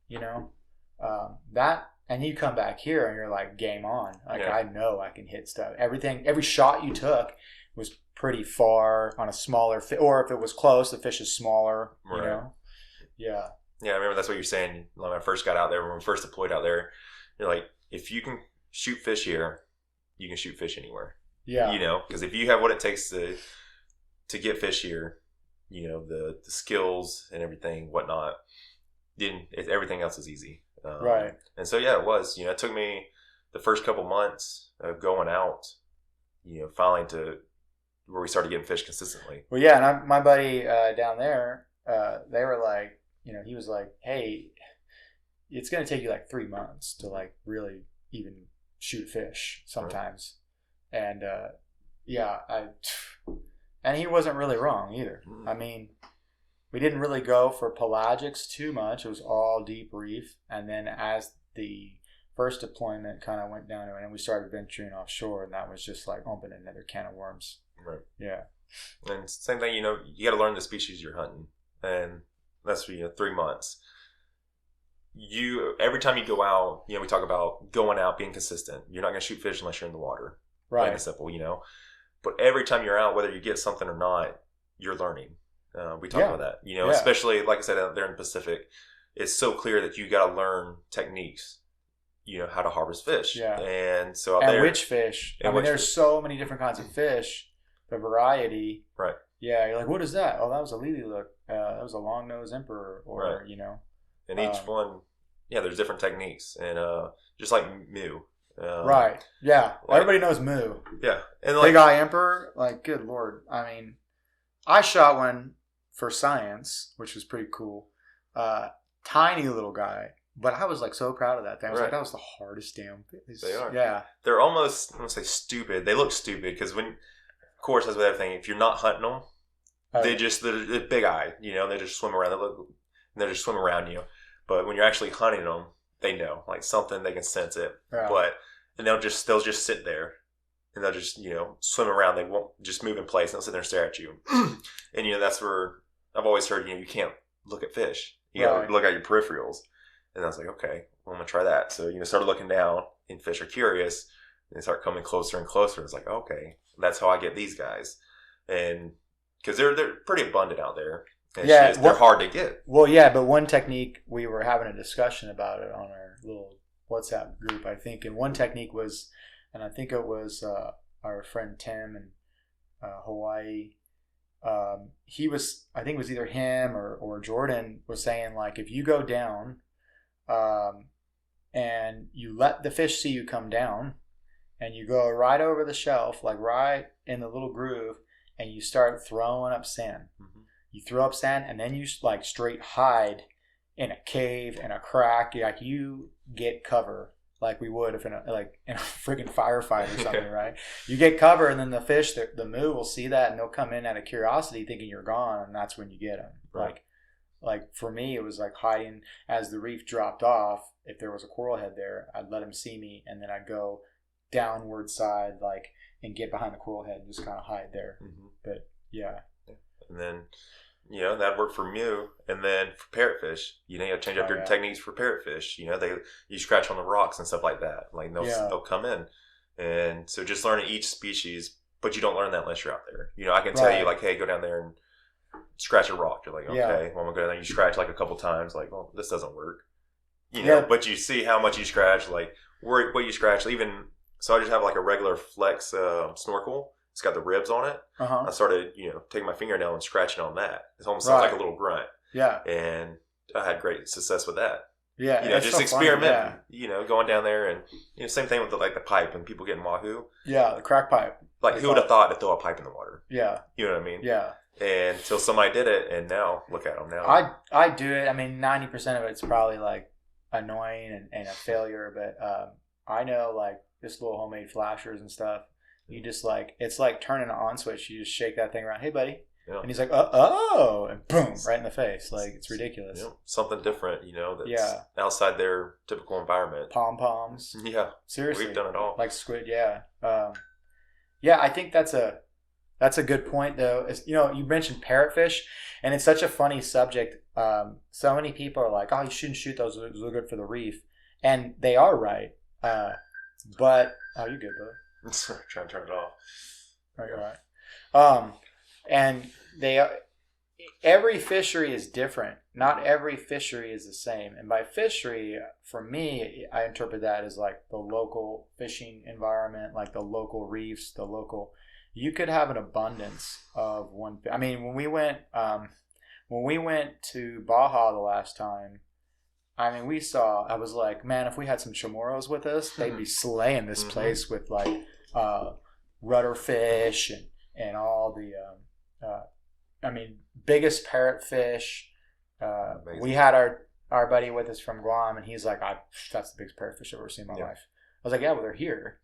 and you come back here and you're like, game on. Like, I know I can hit stuff. Every shot you took was pretty far on a smaller fish, or if it was close, the fish is smaller, Yeah. Yeah, I remember that's what you're saying when I first got out there, when we first deployed out there. You're like, if you can shoot fish here, you can shoot fish anywhere. Yeah. Because if you have what it takes to get fish here, the skills and everything, whatnot, then everything else is easy. Right. And so, it was. It took me the first couple months of going out, finally to where we started getting fish consistently. Well, yeah, and my buddy down there, they were like, he was like, hey, it's going to take you like 3 months to like really even shoot fish sometimes. Right. And and he wasn't really wrong either. I mean, we didn't really go for pelagics too much. It was all deep reef. And then as the first deployment kind of went down, and we started venturing offshore, and that was just like opening another can of worms. Right. Yeah. And same thing, you got to learn the species you're hunting. And that's for 3 months. Every time you go out, we talk about going out, being consistent. You're not going to shoot fish unless you're in the water. Right. Plain and simple, But every time you're out, whether you get something or not, you're learning. We talk about that, especially like I said, out there in the Pacific, it's so clear that you got to learn techniques, how to harvest fish. Yeah. And so out there, which fish? There's so many different kinds of fish, the variety. Right. Yeah. You're like, what is that? Oh, that was a lily look. That was a long nose emperor, or, And each one, there's different techniques, and just like Mew. Right. Yeah. Everybody knows Moo. Yeah. And Big Eye Emperor, like, good Lord. I mean, I shot one for science, which was pretty cool. Tiny little guy. But I was like so proud of that thing. I was like, that was the hardest damn thing. They are. Yeah. They're almost, I don't want to say stupid. They look stupid because of course, that's with everything. If you're not hunting them, they're big eye. They just swim around. They just swim around you. But when you're actually hunting them, they know, like something, they can sense it. Yeah. And they'll just sit there, and they'll just swim around. They won't just move in place. They'll sit there and stare at you. And that's where I've always heard you can't look at fish. You got to look at your peripherals. And I was like, okay, well, I'm gonna try that. So started looking down, and fish are curious, and they start coming closer and closer. It's like, okay, that's how I get these guys, and because they're pretty abundant out there. They're hard to get. Well, yeah, but one technique, we were having a discussion about it on our little WhatsApp group, I think, and one technique was, and I think it was our friend Tim in Hawaii. He was, I think it was either him or Jordan was saying, like, if you go down and you let the fish see you come down, and you go right over the shelf, like right in the little groove, and you start throwing up sand. Mm-hmm. You throw up sand, and then you like straight hide in a cave, in a crack, like you get cover, like we would if in a freaking firefight or something, right? You get cover, and then the fish, the moo will see that, and they'll come in out of curiosity, thinking you're gone, and that's when you get them. Right. like for me, it was like hiding as the reef dropped off. If there was a coral head there, I'd let him see me, and then I'd go downward side, like, and get behind the coral head and just kind of hide there. Mm-hmm. But yeah. And then, that worked for you. And then for parrotfish, you have to change up your techniques for parrotfish. You scratch on the rocks and stuff like that. Like they'll come in. And so just learning each species, but you don't learn that unless you're out there. I can tell you like, hey, go down there and scratch a rock. You're like, okay, well, I'm going to go down there. You scratch like a couple times, like, well, this doesn't work. But you see how much you scratch, like what you scratch. Even, so I just have like a regular Flex snorkel. It's got the ribs on it. Uh-huh. I started, taking my fingernail and scratching on that. It almost sounds like a little grunt. Yeah. And I had great success with that. Yeah. Just so experimenting, going down there and, same thing with the pipe and people getting wahoo. Yeah, the crack pipe. Like who would have thought to throw a pipe in the water? Yeah. You know what I mean? Yeah. And until somebody did it, and now look at them now. I do it. I mean, 90% of it's probably like annoying and a failure, but I know like this little homemade flashers and stuff. You just like, it's like turning an on switch. You just shake that thing around. Hey, buddy. Yeah. And he's like, oh, and boom, right in the face. Like, it's ridiculous. Something different, that's outside their typical environment. Pom-poms. Yeah. Seriously. We've done it all. Like squid, yeah. I think that's a good point, though. You mentioned parrotfish, and it's such a funny subject. So many people are like, oh, you shouldn't shoot those. Those are good for the reef. And they are right. But, oh, you're good, bud. Trying to turn it off. All right. And every fishery is different. Not every fishery is the same. And by fishery, for me, I interpret that as like the local fishing environment, like the local reefs, you could have an abundance of one. I mean, when we went to Baja the last time, I mean, I was like, man, if we had some chamorros with us, they'd be slaying this place with like rudder fish and all the, biggest parrotfish. We had our buddy with us from Guam, and he's like, that's the biggest parrotfish I've ever seen in my life. I was like, yeah, well, they're here,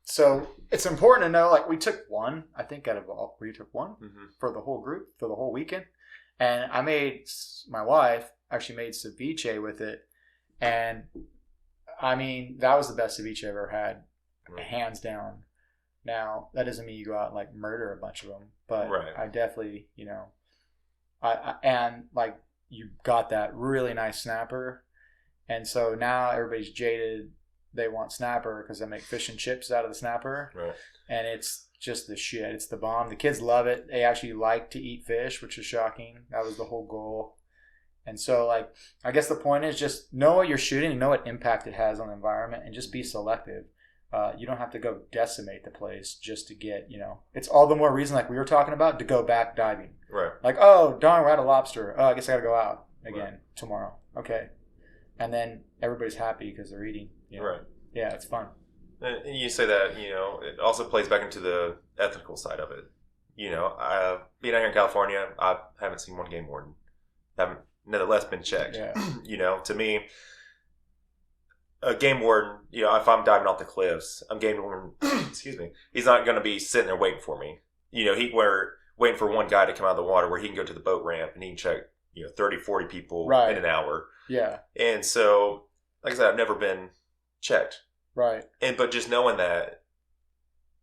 So it's important to know, like, we took one, I think out of all, we took one for the whole group, for the whole weekend. And my wife actually made ceviche with it. And I mean, that was the best ceviche I've ever had, hands down. Now, that doesn't mean you go out and like murder a bunch of them, but I definitely, and like you got that really nice snapper. And so now everybody's jaded. They want snapper because I make fish and chips out of the snapper. Right. And it's just the shit. It's the bomb. The kids love it. They actually like to eat fish, which is shocking. That was the whole goal. And so, like, I guess the point is just know what you're shooting and know what impact it has on the environment and just be selective. You don't have to go decimate the place just to get, it's all the more reason, like we were talking about, to go back diving. Right. Like, oh, darn, we're out of lobster. Oh, I guess I got to go out again tomorrow. Okay. And then everybody's happy because they're eating. Right. Yeah, it's fun. And you say that, it also plays back into the ethical side of it. Being out here in California, I haven't seen one game warden. Haven't nevertheless been checked. Yeah. To me, a game warden, if I'm diving off the cliffs, I'm game warden, excuse me, he's not going to be sitting there waiting for me. We're waiting for one guy to come out of the water where he can go to the boat ramp and he can check, 30, 40 people in an hour. Yeah. And so, like I said, I've never been checked. Right. But just knowing that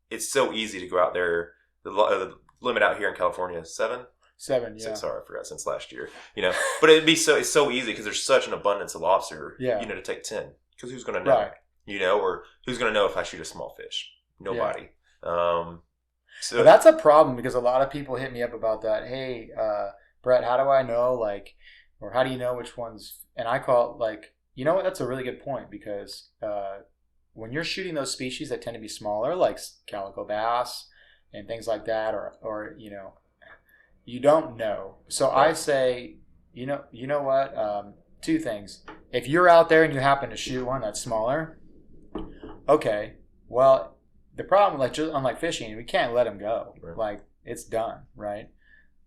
it's so easy to go out there, the limit out here in California is 7. 7, yeah. 6, sorry, I forgot, since last year. But it's so easy because there's such an abundance of lobster, to take 10. Because who's going to know? Right. Or who's going to know if I shoot a small fish? Nobody. Yeah. So that's a problem because a lot of people hit me up about that. Hey, Brett, how do I know, like, or how do you know which ones? And I call it, like, you know what? That's a really good point because when you're shooting those species that tend to be smaller, like calico bass and things like that, or you don't know. So I say, you know what? 2 things. If you're out there and you happen to shoot one that's smaller, okay, well, the problem, like just unlike fishing, we can't let them go. Right. Like, it's done, right?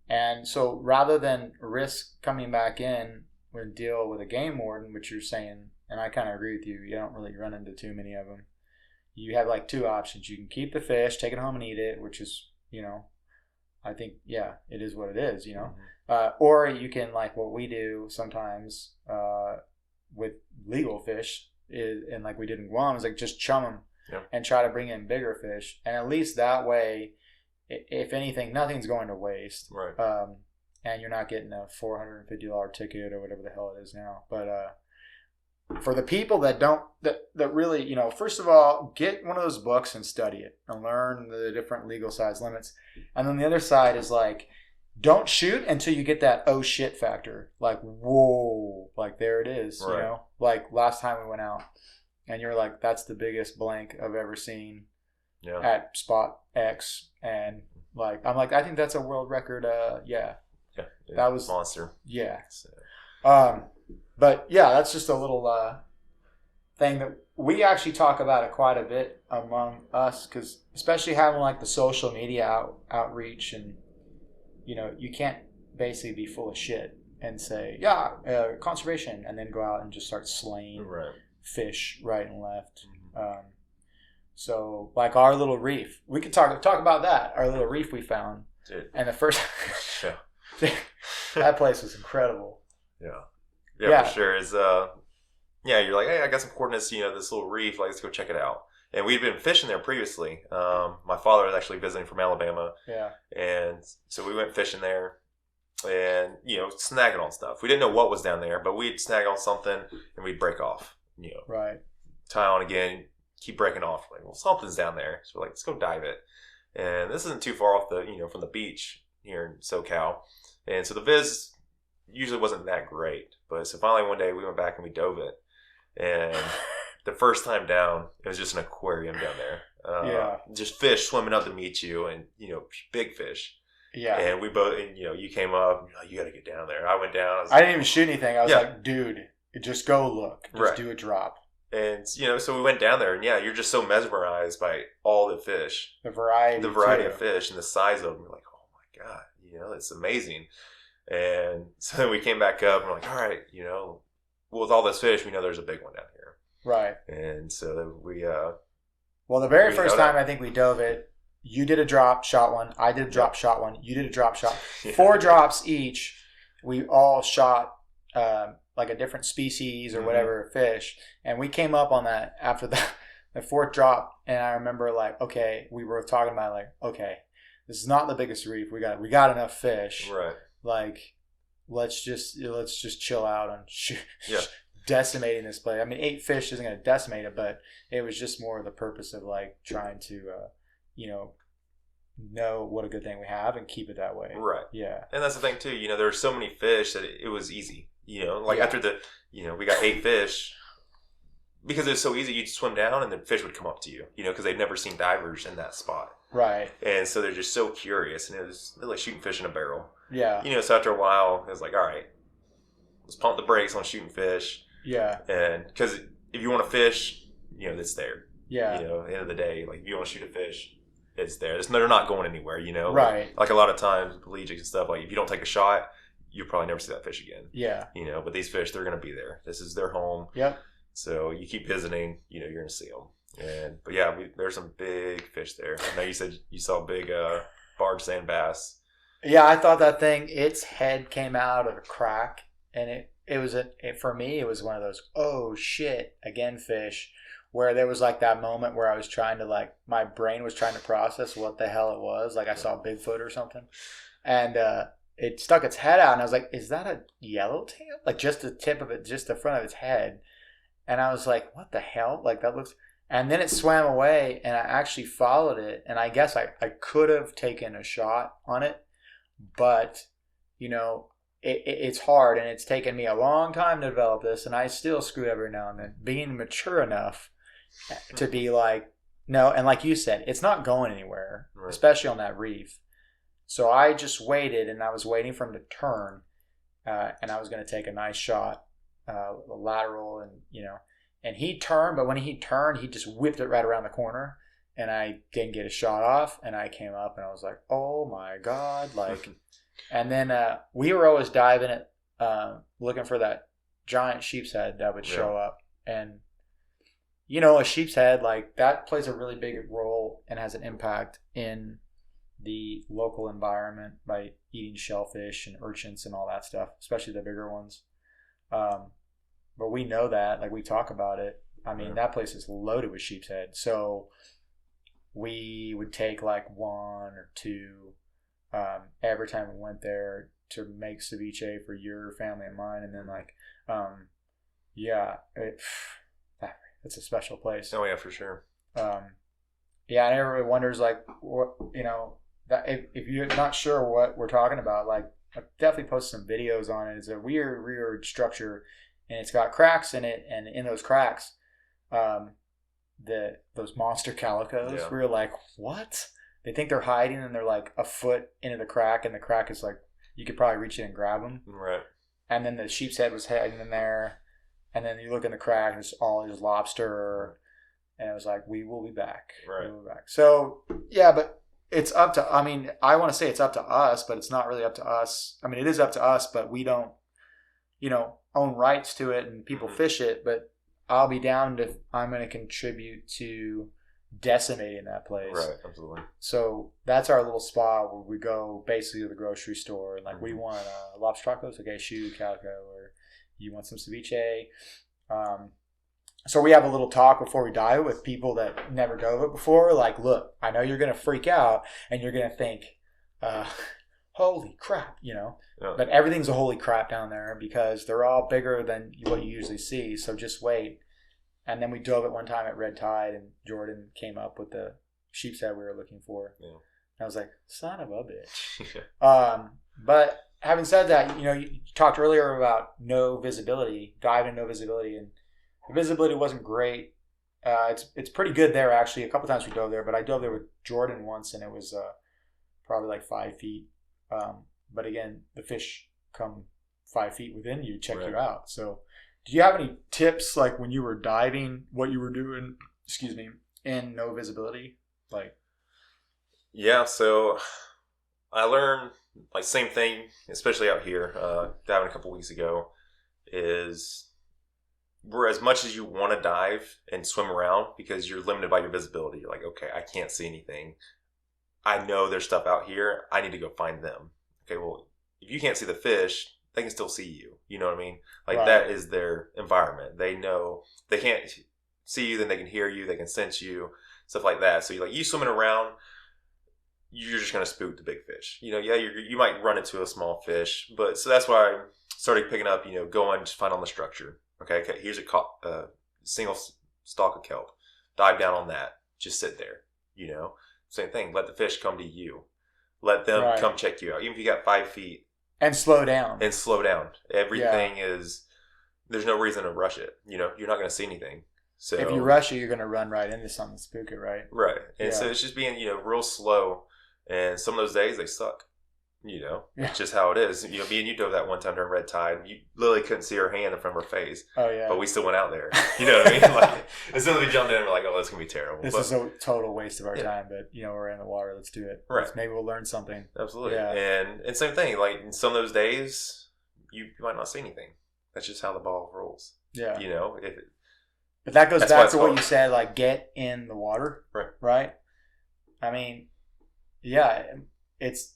And so rather than risk coming back in and deal with a game warden, which you're saying, and I kind of agree with you, you don't really run into too many of them. You have like 2 options. You can keep the fish, take it home and eat it, which is, I think, yeah, it is what it is, you know. Or you can, like what we do sometimes with legal fish, and like we did in Guam, is like just chum them and try to bring in bigger fish. And at least that way, if anything, nothing's going to waste. Right. And you're not getting a $450 ticket or whatever the hell it is now. But for the people that really, you know, first of all, get one of those books and study it and learn the different legal size limits. And then the other side is like, don't shoot until you get that oh shit factor. Like, whoa, like there it is, you know? Like last time we went out and you're like, that's the biggest blank I've ever seen at spot X. And like, I'm like, I think that's a world record. Yeah, that was monster. Yeah. So. But yeah, that's just a little thing that we actually talk about it quite a bit among us, because especially having like the social media outreach, and you know, you can't basically be full of shit and say conservation and then go out and just start slaying fish right and left. So like our little reef, we could talk about that. Our little reef we found, dude. And the first that place was incredible. Yeah, for sure. Is you're like, hey, I got some coordinates, you know, this little reef, like, let's go check it out. And we'd been fishing there previously. My father was actually visiting from Alabama. Yeah. And so we went fishing there and, you know, snagging on stuff. We didn't know what was down there, but we'd snag on something and we'd break off, you know. Right. Tie on again, keep breaking off. Like, well, something's down there. So we're like, let's go dive it. And this isn't too far off from the beach here in SoCal. And so the viz usually wasn't that great. But so finally one day we went back and we dove it. And the first time down, it was just an aquarium down there. Just fish swimming up to meet you, and, you know, big fish. Yeah. And we both, and, you know, you came up, and you're like, you got to get down there. I went down. I didn't even shoot anything. I was like, dude, just go look. Just do a drop. And, you know, so we went down there, and you're just so mesmerized by all the fish. The variety of fish and the size of them. You're like, oh my God, you know, it's amazing. And so then we came back up and we're like, all right, you know, with all this fish, we know there's a big one down here. Right. And so we well, the very first time I think we dove it, you did a drop, shot one. I did a drop, shot one. You did a drop, shot. 4 drops each. We all shot like a different species or whatever fish. And we came up on that after the 4th drop. And I remember like, okay, we were talking about like, okay, this is not the biggest reef. We got enough fish. Right. Like, let's just chill out and decimating this place. I mean, 8 fish isn't going to decimate it, but it was just more the purpose of like trying to, you know what a good thing we have and keep it that way. Right. Yeah. And that's the thing too. You know, there were so many fish that it was easy. You know, like after we got 8 fish, because it was so easy. You'd swim down and the fish would come up to you. You know, because they'd never seen divers in that spot. Right. And so they're just so curious, and they're like shooting fish in a barrel. Yeah. You know, so after a while, it was like, all right, let's pump the brakes on shooting fish. Yeah. And because if you want to fish, you know, it's there. Yeah. You know, at the end of the day, like if you want to shoot a fish, it's there. They're not going anywhere, you know. Right. Like a lot of times, pelagic and stuff, like if you don't take a shot, you'll probably never see that fish again. Yeah. You know, but these fish, they're going to be there. This is their home. Yep. So you keep visiting, you know, you're going to see them. But yeah, there's some big fish there. I know you said you saw big barge sand bass. Yeah, I thought that thing, its head came out of a crack, and for me, it was one of those, oh shit, again fish, where there was like that moment where I was trying to like, my brain was trying to process what the hell it was. Like I saw Bigfoot or something, and it stuck its head out, and I was like, is that a yellowtail? Like just the tip of it, just the front of its head. And I was like, what the hell? Like that looks... And then it swam away, and I actually followed it, and I guess I could have taken a shot on it, but, you know, it's hard, and it's taken me a long time to develop this, and I still screw every now and then. Being mature enough to be like, no, and like you said, it's not going anywhere, right, especially on that reef. So I just waited, and I was waiting for him to turn, and I was going to take a nice shot, lateral, and, you know, and he turned, but when he turned, he just whipped it right around the corner, and I didn't get a shot off, and I came up, and I was like, oh my God, like, and then we were always diving it, looking for that giant sheep's head that would show up, and, you know, a sheep's head, like, that plays a really big role and has an impact in the local environment by eating shellfish and urchins and all that stuff, especially the bigger ones. But we know that, like, we talk about it. I mean, that place is loaded with sheep's head. So we would take like 1 or 2 every time we went there to make ceviche for your family and mine. And then like, it's a special place. Oh yeah, for sure. Yeah, and everybody wonders like, what, that if you're not sure what we're talking about, like, I've definitely posted some videos on it. It's a weird structure, and it's got cracks in it, and in those cracks, those monster calicos. Yeah. We were like, what? They think they're hiding, and they're like a foot into the crack, and the crack is like, you could probably reach in and grab them. Right. And then the sheep's head was hiding in there, and then you look in the crack, and it's all just lobster. And it was like, we will be back. Right. We will be back. So, yeah, but it's up to, I mean, I want to say it's up to us, but it's not really up to us. I mean, it is up to us, but we don't, own rights to it, and people fish it. But I'll be down if I'm going to contribute to decimating that place. Right, absolutely. So that's our little spot where we go basically to the grocery store, and like, we want lobster tacos, okay, shoot, calico, or you want some ceviche. So we have a little talk before we dive with people that never dove it before. Like, look, I know you're going to freak out and you're going to think, holy crap, Yeah. But everything's a holy crap down there because they're all bigger than what you usually see. So just wait. And then we dove it one time at red tide, and Jordan came up with the sheep's head we were looking for. Yeah. And I was like, son of a bitch. But having said that, you talked earlier about no visibility, diving no visibility, and the visibility wasn't great. It's pretty good there, actually. A couple times we dove there, but I dove there with Jordan once, and it was probably like 5 feet. But again, the fish come 5 feet within you, check you out. So do you have any tips, like when you were diving, what you were doing, in no visibility? Like, yeah, so I learned, like, same thing, especially out here, diving a couple weeks ago, is where as much as you want to dive and swim around because you're limited by your visibility, you're like, okay, I can't see anything. I know there's stuff out here. I need to go find them. Okay, well, if you can't see the fish, they can still see you. You know what I mean? Like, that is their environment. They know they can't see you, then they can hear you, they can sense you, stuff like that. So you swimming around, you're just going to spook the big fish. You might run into a small fish, but so that's why I started picking up, going to find on the structure. Okay, here's a single stalk of kelp. Dive down on that. Just sit there. Same thing. Let the fish come to you. Let them come check you out. Even if you got 5 feet. And slow down. Everything is, there's no reason to rush it. You're not going to see anything. So if you rush it, you're going to run right into something, spook it, right? Right. And so it's just being, real slow. And some of those days, they suck. It's just how it is. Me and you dove that one time during red tide. You literally couldn't see her hand in front of her face. Oh, yeah. But we still went out there. You know what I mean? Like, as soon as we jumped in, we're like, oh, this is going to be terrible. This is a total waste of our time, but, we're in the water. Let's do it. Right. Maybe we'll learn something. Absolutely. Yeah. And same thing. Like, in some of those days, you might not see anything. That's just how the ball rolls. Yeah. But that goes back to what you said, like, get in the water. Right. Right? I mean, yeah, it's...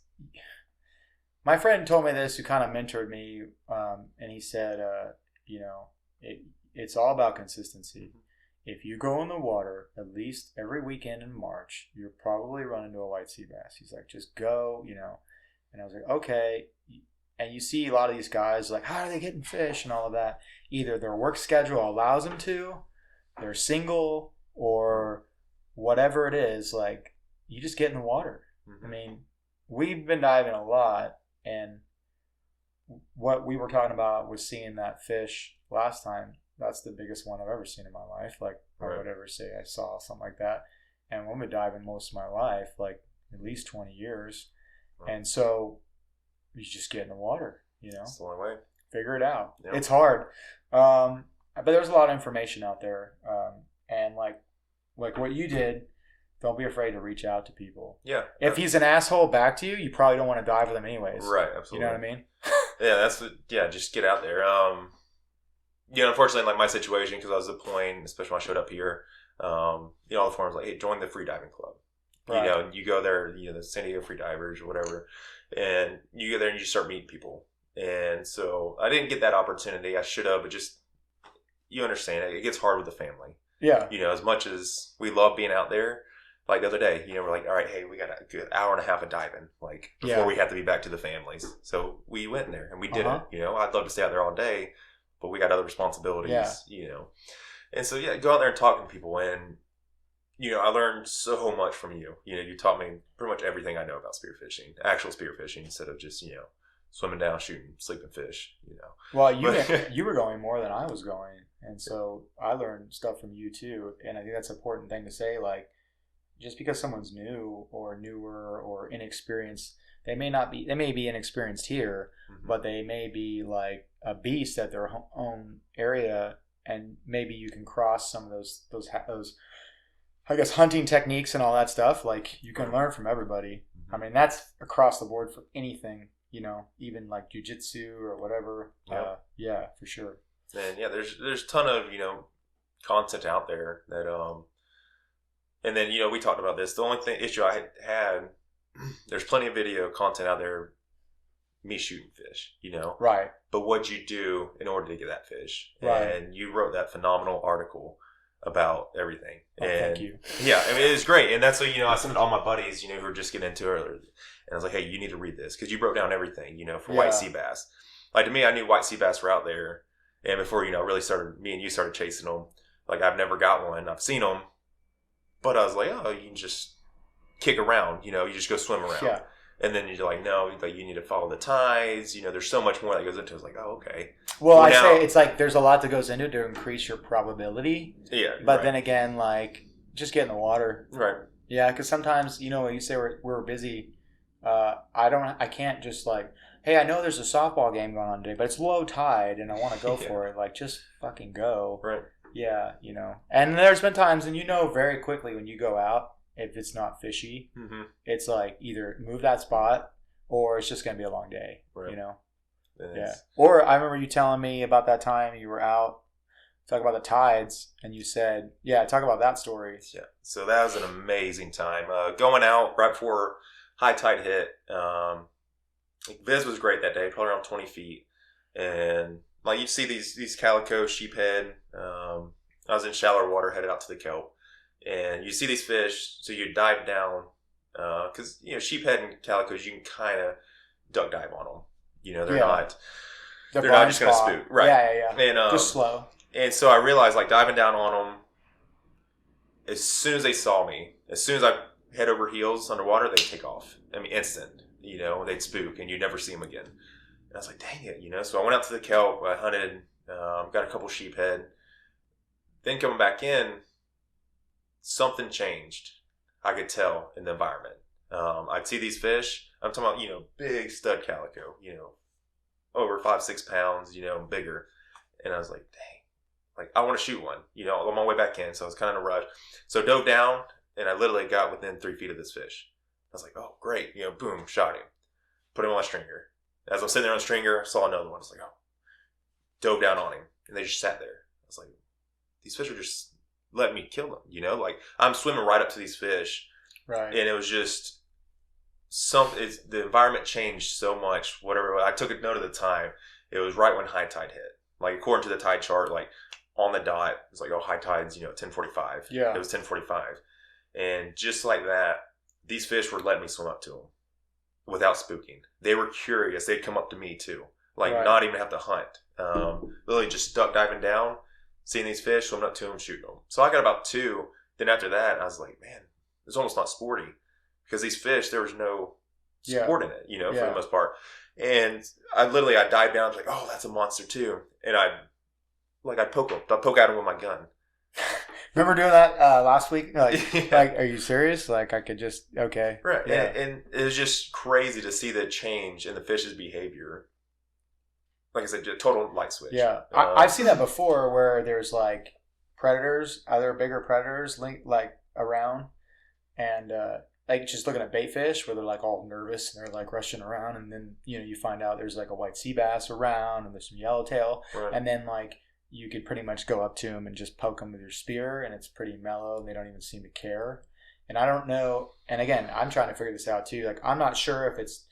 My friend told me this, who kind of mentored me, and he said, it's all about consistency. If you go in the water at least every weekend in March, you'll probably run into a white sea bass. He's like, just go, And I was like, okay. And you see a lot of these guys, like, how are they getting fish and all of that? Either their work schedule allows them to, they're single, or whatever it is. Like, you just get in the water. Mm-hmm. I mean, we've been diving a lot. And what we were talking about was seeing that fish last time. That's the biggest one I've ever seen in my life. Like, I would ever say I saw something like that. And I've been diving most of my life, like at least 20 years. Right. And so you just get in the water, It's the only way. Figure it out. Yep. It's hard. But there's a lot of information out there. And like what you did, don't be afraid to reach out to people. Yeah. If he's an asshole back to you, you probably don't want to dive with him anyways. Right, absolutely. You know what I mean? Just get out there. Unfortunately, like my situation, because I was deploying, especially when I showed up here, all the forums like, hey, join the free diving club. Right. You know, you go there, you know, the San Diego Free Divers or whatever, and you go there and you start meeting people. And so I didn't get that opportunity. I should have, but just, you understand, it gets hard with the family. Yeah. You know, as much as we love being out there, like the other day, you know, we're like, all right, hey, we got a good hour and a half of diving, like before we have to be back to the families. So we went in there and we did it. You know, I'd love to stay out there all day, but we got other responsibilities, you know. And so, go out there and talk to people. And, you know, I learned so much from you. You know, you taught me pretty much everything I know about spearfishing, actual spearfishing, instead of just, you know, swimming down, shooting, sleeping fish, you know. Well, you were going more than I was going. And so I learned stuff from you too. And I think that's an important thing to say. Like, just because someone's new or newer or inexperienced, they may be inexperienced here, but they may be like a beast at their own area. And maybe you can cross some of those, I guess, hunting techniques and all that stuff. Like, you can learn from everybody. I mean, that's across the board for anything, you know, even like jujitsu or whatever. Yeah, for sure. And there's a ton of, you know, content out there that, and then, you know, we talked about this. The only issue I had, there's plenty of video content out there, me shooting fish, you know? Right. But what'd you do in order to get that fish? Right. And you wrote that phenomenal article about everything. Thank you. Yeah, I mean, it was great. And that's what, you know, I sent it to all my buddies, you know, who were just getting into it. And I was like, hey, you need to read this, because you broke down everything, you know, for white sea bass. Like, to me, I knew white sea bass were out there. And before, you know, me and you started chasing them, like, I've never got one. I've seen them. But I was like, oh, you can just kick around, you know, you just go swim around. Yeah. And then you're like, no, like, you need to follow the tides. You know, there's so much more that goes into it. It's like, oh, okay. Well, I say it's like there's a lot that goes into it to increase your probability. Yeah. But then again, like, just get in the water. Right. Yeah, because sometimes, you know, when you say we're busy, I can't just like, hey, I know there's a softball game going on today, but it's low tide and I want to go for it. Like, just fucking go. Right. Yeah, you know. And there's been times, and you know very quickly when you go out, if it's not fishy, it's like either move that spot or it's just going to be a long day, you know? Yeah. Or I remember you telling me about that time you were out, talk about the tides, and you said, talk about that story. Yeah. So that was an amazing time. Going out right before high tide hit, Viz was great that day, probably around 20 feet. And like, you see these calico, sheephead. I was in shallower water, headed out to the kelp. And you see these fish, so you dive down, because, you know, sheephead and calicos, you can kind of duck dive on them. You know, they're not just going to spook. Right. Yeah. And, just slow. And so I realized, like, diving down on them, as soon as they saw me, as soon as I head over heels underwater, they'd take off. I mean, instant. You know, they'd spook, and you'd never see them again. And I was like, dang it, you know. So I went out to the kelp, I hunted, got a couple sheephead. Then coming back in, something changed. I could tell in the environment. I'd see these fish. I'm talking about, you know, big stud calico, you know, over 5-6 pounds, you know, bigger. And I was like, dang, like, I want to shoot one, you know, on my way back in. So I was kind of in a rush. So dove down, and I literally got within 3 feet of this fish. I was like, oh, great. You know, boom, shot him. Put him on my stringer. As I'm sitting there on the stringer, saw another one. I was like, oh. Dove down on him. And they just sat there. I was like, these fish are just letting me kill them, you know? Like, I'm swimming right up to these fish. Right. And it was just the environment changed so much. Whatever. I took a note of the time. It was right when high tide hit. Like, according to the tide chart, like, on the dot, it was like, oh, high tide's, you know, 10:45. Yeah. It was 10:45. And just like that, these fish were letting me swim up to them without spooking. They were curious. They'd come up to me too. Like, not even have to hunt. Literally just duck diving down, seeing these fish, swimming up to them, shooting them. So I got about 2. Then after that, I was like, man, it's almost not sporty. Because these fish, there was no sport in it, you know, for the most part. And I dived down, I was like, oh, that's a monster too. And I'd poke him. I'd poke at him with my gun. Remember doing that last week? Like, are you serious? Like, I could just, okay. Right. Yeah. And it was just crazy to see the change in the fish's behavior. Like I said, total light switch. Yeah. I've seen that before where there's like predators, other bigger predators like around, and like just looking at bait fish where they're like all nervous and they're like rushing around, and then, you know, you find out there's like a white sea bass around and there's some yellowtail, and then like you could pretty much go up to them and just poke them with your spear, and it's pretty mellow and they don't even seem to care. And I don't know. And again, I'm trying to figure this out too. Like, I'm not sure if it's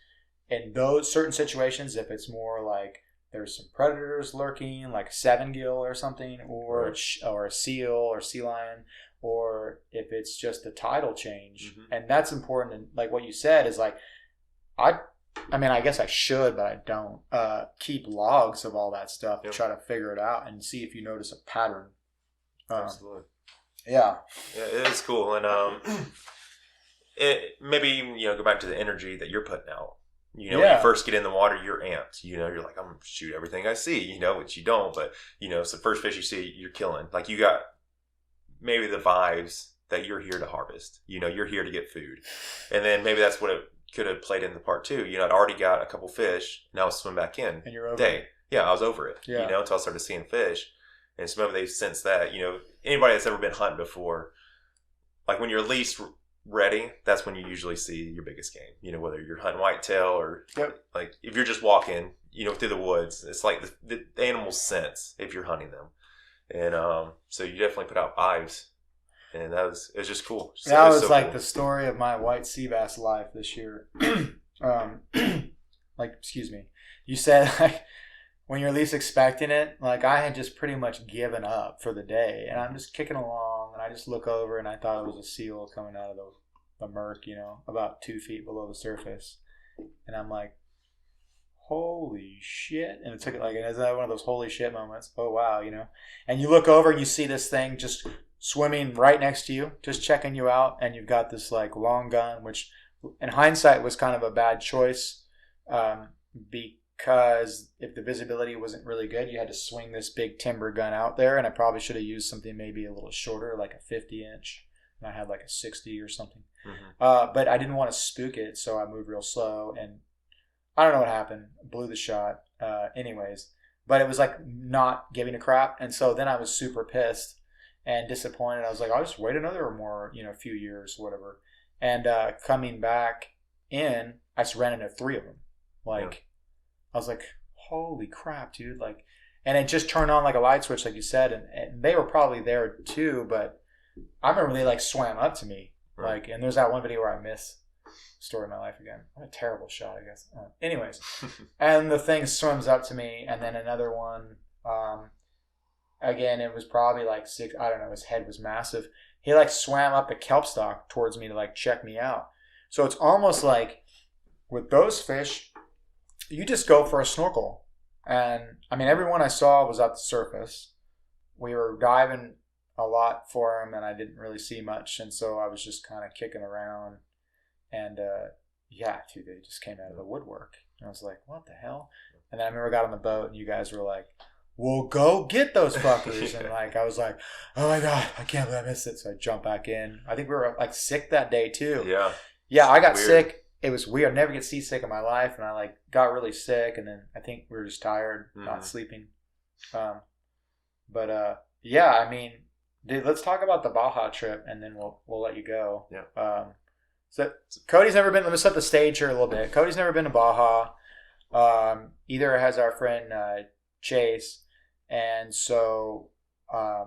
in those certain situations, if it's more like there's some predators lurking, like 7-gill or something, or or a seal or sea lion, or if it's just a tidal change. Mm-hmm. And that's important. And like what you said is like, I mean, I guess I should, but I don't keep logs of all that stuff and try to figure it out and see if you notice a pattern. Absolutely. Yeah. Yeah, it is cool. And maybe, go back to the energy that you're putting out. When you first get in the water, you're amped. You're like, I'm going to shoot everything I see, which you don't. But, it's the first fish you see, you're killing. Like, you got maybe the vibes that you're here to harvest. You're here to get food. And then maybe that's what it could have played into part two. I'd already got a couple fish. Now I swim back in. And you're over it. Yeah, I was over it, until I started seeing fish. And so maybe they sense that, anybody that's ever been hunting before, like when you're least ready, that's when you usually see your biggest game. Whether you're hunting whitetail or like if you're just walking, through the woods, it's like the animals sense if you're hunting them. And so you definitely put out vibes. And it was just cool. That was so like cool. The story of my white sea bass life this year. Excuse me. You said like when you're least expecting it, like I had just pretty much given up for the day, and I'm just kicking along, and I just look over, and I thought it was a seal coming out of the murk, about 2 feet below the surface, and I'm like, holy shit. And it took it like, is that one of those holy shit moments? Oh wow, and you look over and you see this thing just swimming right next to you, just checking you out, and you've got this like long gun, which in hindsight was kind of a bad choice, because if the visibility wasn't really good, you had to swing this big timber gun out there, and I probably should have used something maybe a little shorter, like a 50-inch, and I had like a 60 or something. Mm-hmm. But I didn't want to spook it, so I moved real slow, and I don't know what happened. Blew the shot. Anyways, but it was like not giving a crap, and so then I was super pissed and disappointed. I was like, I'll just wait another few years, whatever. And coming back in, I just ran into 3 of them. I was like, holy crap, dude. Like, and it just turned on like a light switch, like you said. And they were probably there too, but I remember they like swam up to me. Right. Like, and there's that one video where I miss story of my life again. What a terrible shot, I guess. Anyways, and the thing swims up to me, and then another one, again, it was probably like 6, I don't know, his head was massive. He like swam up a kelp stalk towards me to like check me out. So it's almost like with those fish, you just go for a snorkel. And I mean, everyone I saw was at the surface. We were diving a lot for him, and I didn't really see much. And so I was just kind of kicking around. And dude, they just came out of the woodwork. And I was like, what the hell? And then I remember I got on the boat, and you guys were like, well, go get those fuckers. And like, I was like, oh my God, I can't believe I missed it. So I jumped back in. I think we were like sick that day too. Yeah. Yeah, I got sick. It was weird. I never get seasick in my life. And I like got really sick. And then I think we were just tired, not sleeping. I mean, dude, let's talk about the Baja trip, and then we'll let you go. Yeah. So Cody's never been, let me set the stage here a little bit. Cody's never been to Baja. Either has our friend Chase. And so I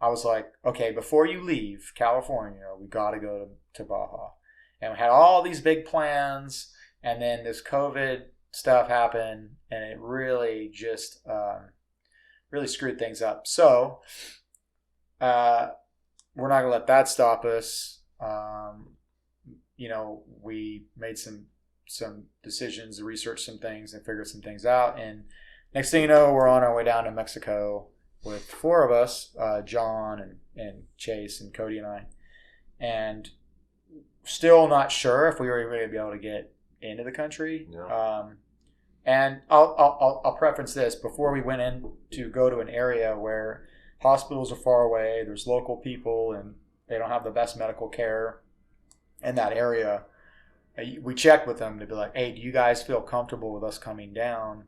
was like, okay, before you leave California, we got to go to Baja. And we had all these big plans, and then this COVID stuff happened, and it really just really screwed things up. So we're not going to let that stop us. We made some decisions, researched some things, and figured some things out. And next thing you know, we're on our way down to Mexico with 4 of us, John and Chase and Cody and I. And still not sure if we were even going to be able to get into the country. No. And I'll preference this. Before we went in to go to an area where hospitals are far away, there's local people, and they don't have the best medical care in that area, we checked with them to be like, hey, do you guys feel comfortable with us coming down?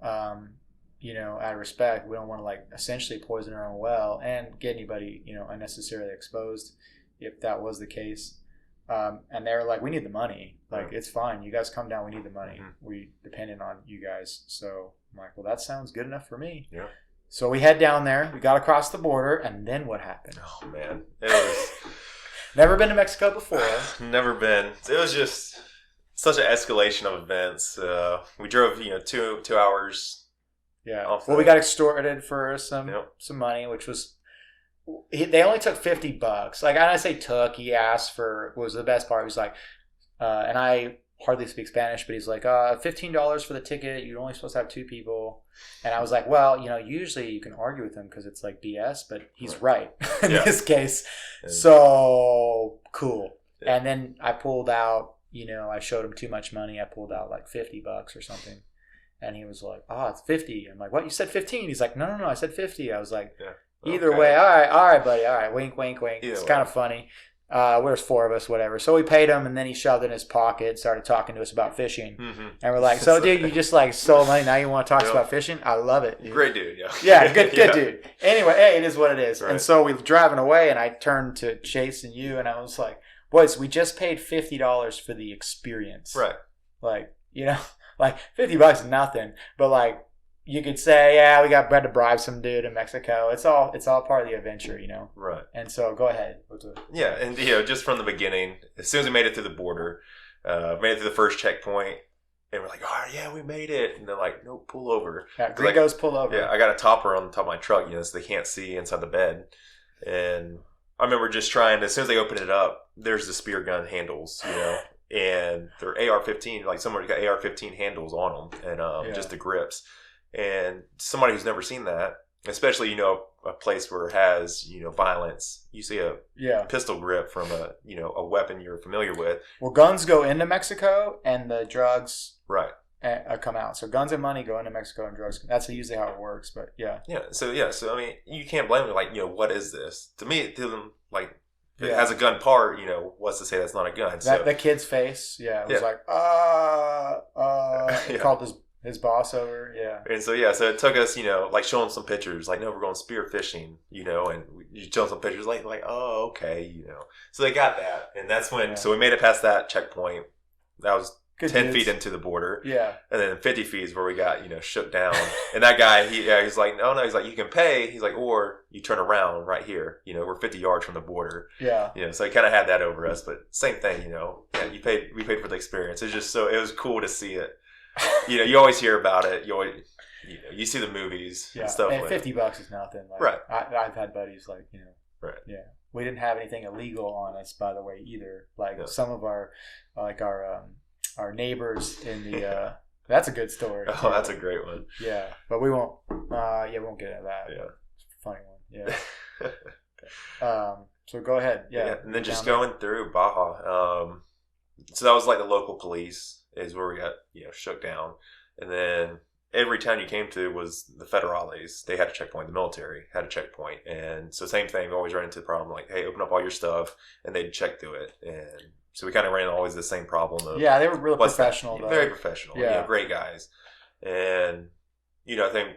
Out of respect, we don't want to like essentially poison our own well and get anybody, unnecessarily exposed if that was the case. And they were like, we need the money. Like, it's fine. You guys come down. We need the money. Mm-hmm. We depended on you guys. So I'm like, well, that sounds good enough for me. Yeah. So we head down there. We got across the border. And then what happened? Oh, man. It was... Never been to Mexico before. Never been. It was just such an escalation of events. We drove, 2 hours. Yeah. Well, we got extorted for some money, which was. They only took $50. Like, I say took. He asked for. Was the best part. He was like, and I hardly speak Spanish, but he's like, $15 for the ticket. You're only supposed to have 2 people. And I was like, well, usually you can argue with him because it's like BS, but he's right in this case. So cool. Yeah. And then I pulled out, I showed him too much money. I pulled out like $50 or something. And he was like, it's 50. I'm like, what? You said 15? He's like, no, I said 50. I was like, either way. All right, buddy. All right. Wink, wink, wink. It's kind of funny. There's 4 of us, whatever. So we paid him, and then he shoved it in his pocket, started talking to us about fishing. Mm-hmm. And we're like, so dude, you just like stole money. Now you want to talk to us about fishing? I love it. Dude. Great dude, yeah. Yeah, good dude. Anyway, hey, it is what it is. Right. And so we were driving away, and I turned to Chase and you, and I was like, boys, we just paid $50 for the experience. Right. Like, like $50 is nothing, but like, you could say, we got to bribe some dude in Mexico. It's all part of the adventure, Right. And so, go ahead. Yeah, and just from the beginning, as soon as we made it through the border, made it through the first checkpoint, and we're like, we made it. And they're like, no, pull over. Yeah, gringos pull over. Yeah, I got a topper on the top of my truck, so they can't see inside the bed. And I remember just trying, as soon as they opened it up, there's the spear gun handles, and they're AR-15, like somebody got AR-15 handles on them, and just the grips. And somebody who's never seen that, especially, a place where it has, violence, you see a pistol grip from a weapon you're familiar with. Well, guns go into Mexico and the drugs come out. So guns and money go into Mexico and drugs. That's usually how it works, but yeah. Yeah. So I mean, you can't blame them. Like, what is this? To me, to them, like, if it has a gun part, what's to say that's not a gun? The kid's face, it was like, he called his boss over, And so it took us, like showing some pictures, like, no, we're going spearfishing, and you show some pictures, like, oh, okay, So they got that, and that's when, so we made it past that checkpoint. That was good 10 feet into the border. Yeah. And then 50 feet is where we got, shook down. And that guy, he's like, no, he's like, you can pay. He's like, or you turn around right here. We're 50 yards from the border. Yeah. So he kind of had that over us, but same thing, we paid for the experience. It's just it was cool to see it. You always hear about it. You see the movies and stuff. And $50 is nothing. Like, right. I've had buddies like, Right. Yeah. We didn't have anything illegal on us, by the way, either. Like some of our neighbors in the. That's a good story. Oh, that's a great one. Yeah, but we won't. We won't get into that. Yeah. It's a funny one. Yeah. So go ahead. Yeah. And then just going through Baja. So that was like the local police is where we got shook down, and then every town you came to was the federales. They had a checkpoint. The military had a checkpoint, and so same thing. We always run into the problem like, hey, open up all your stuff, and they'd check through it, and so we kind of ran always the same problem of they were real professional, though. Very professional, great guys, and I think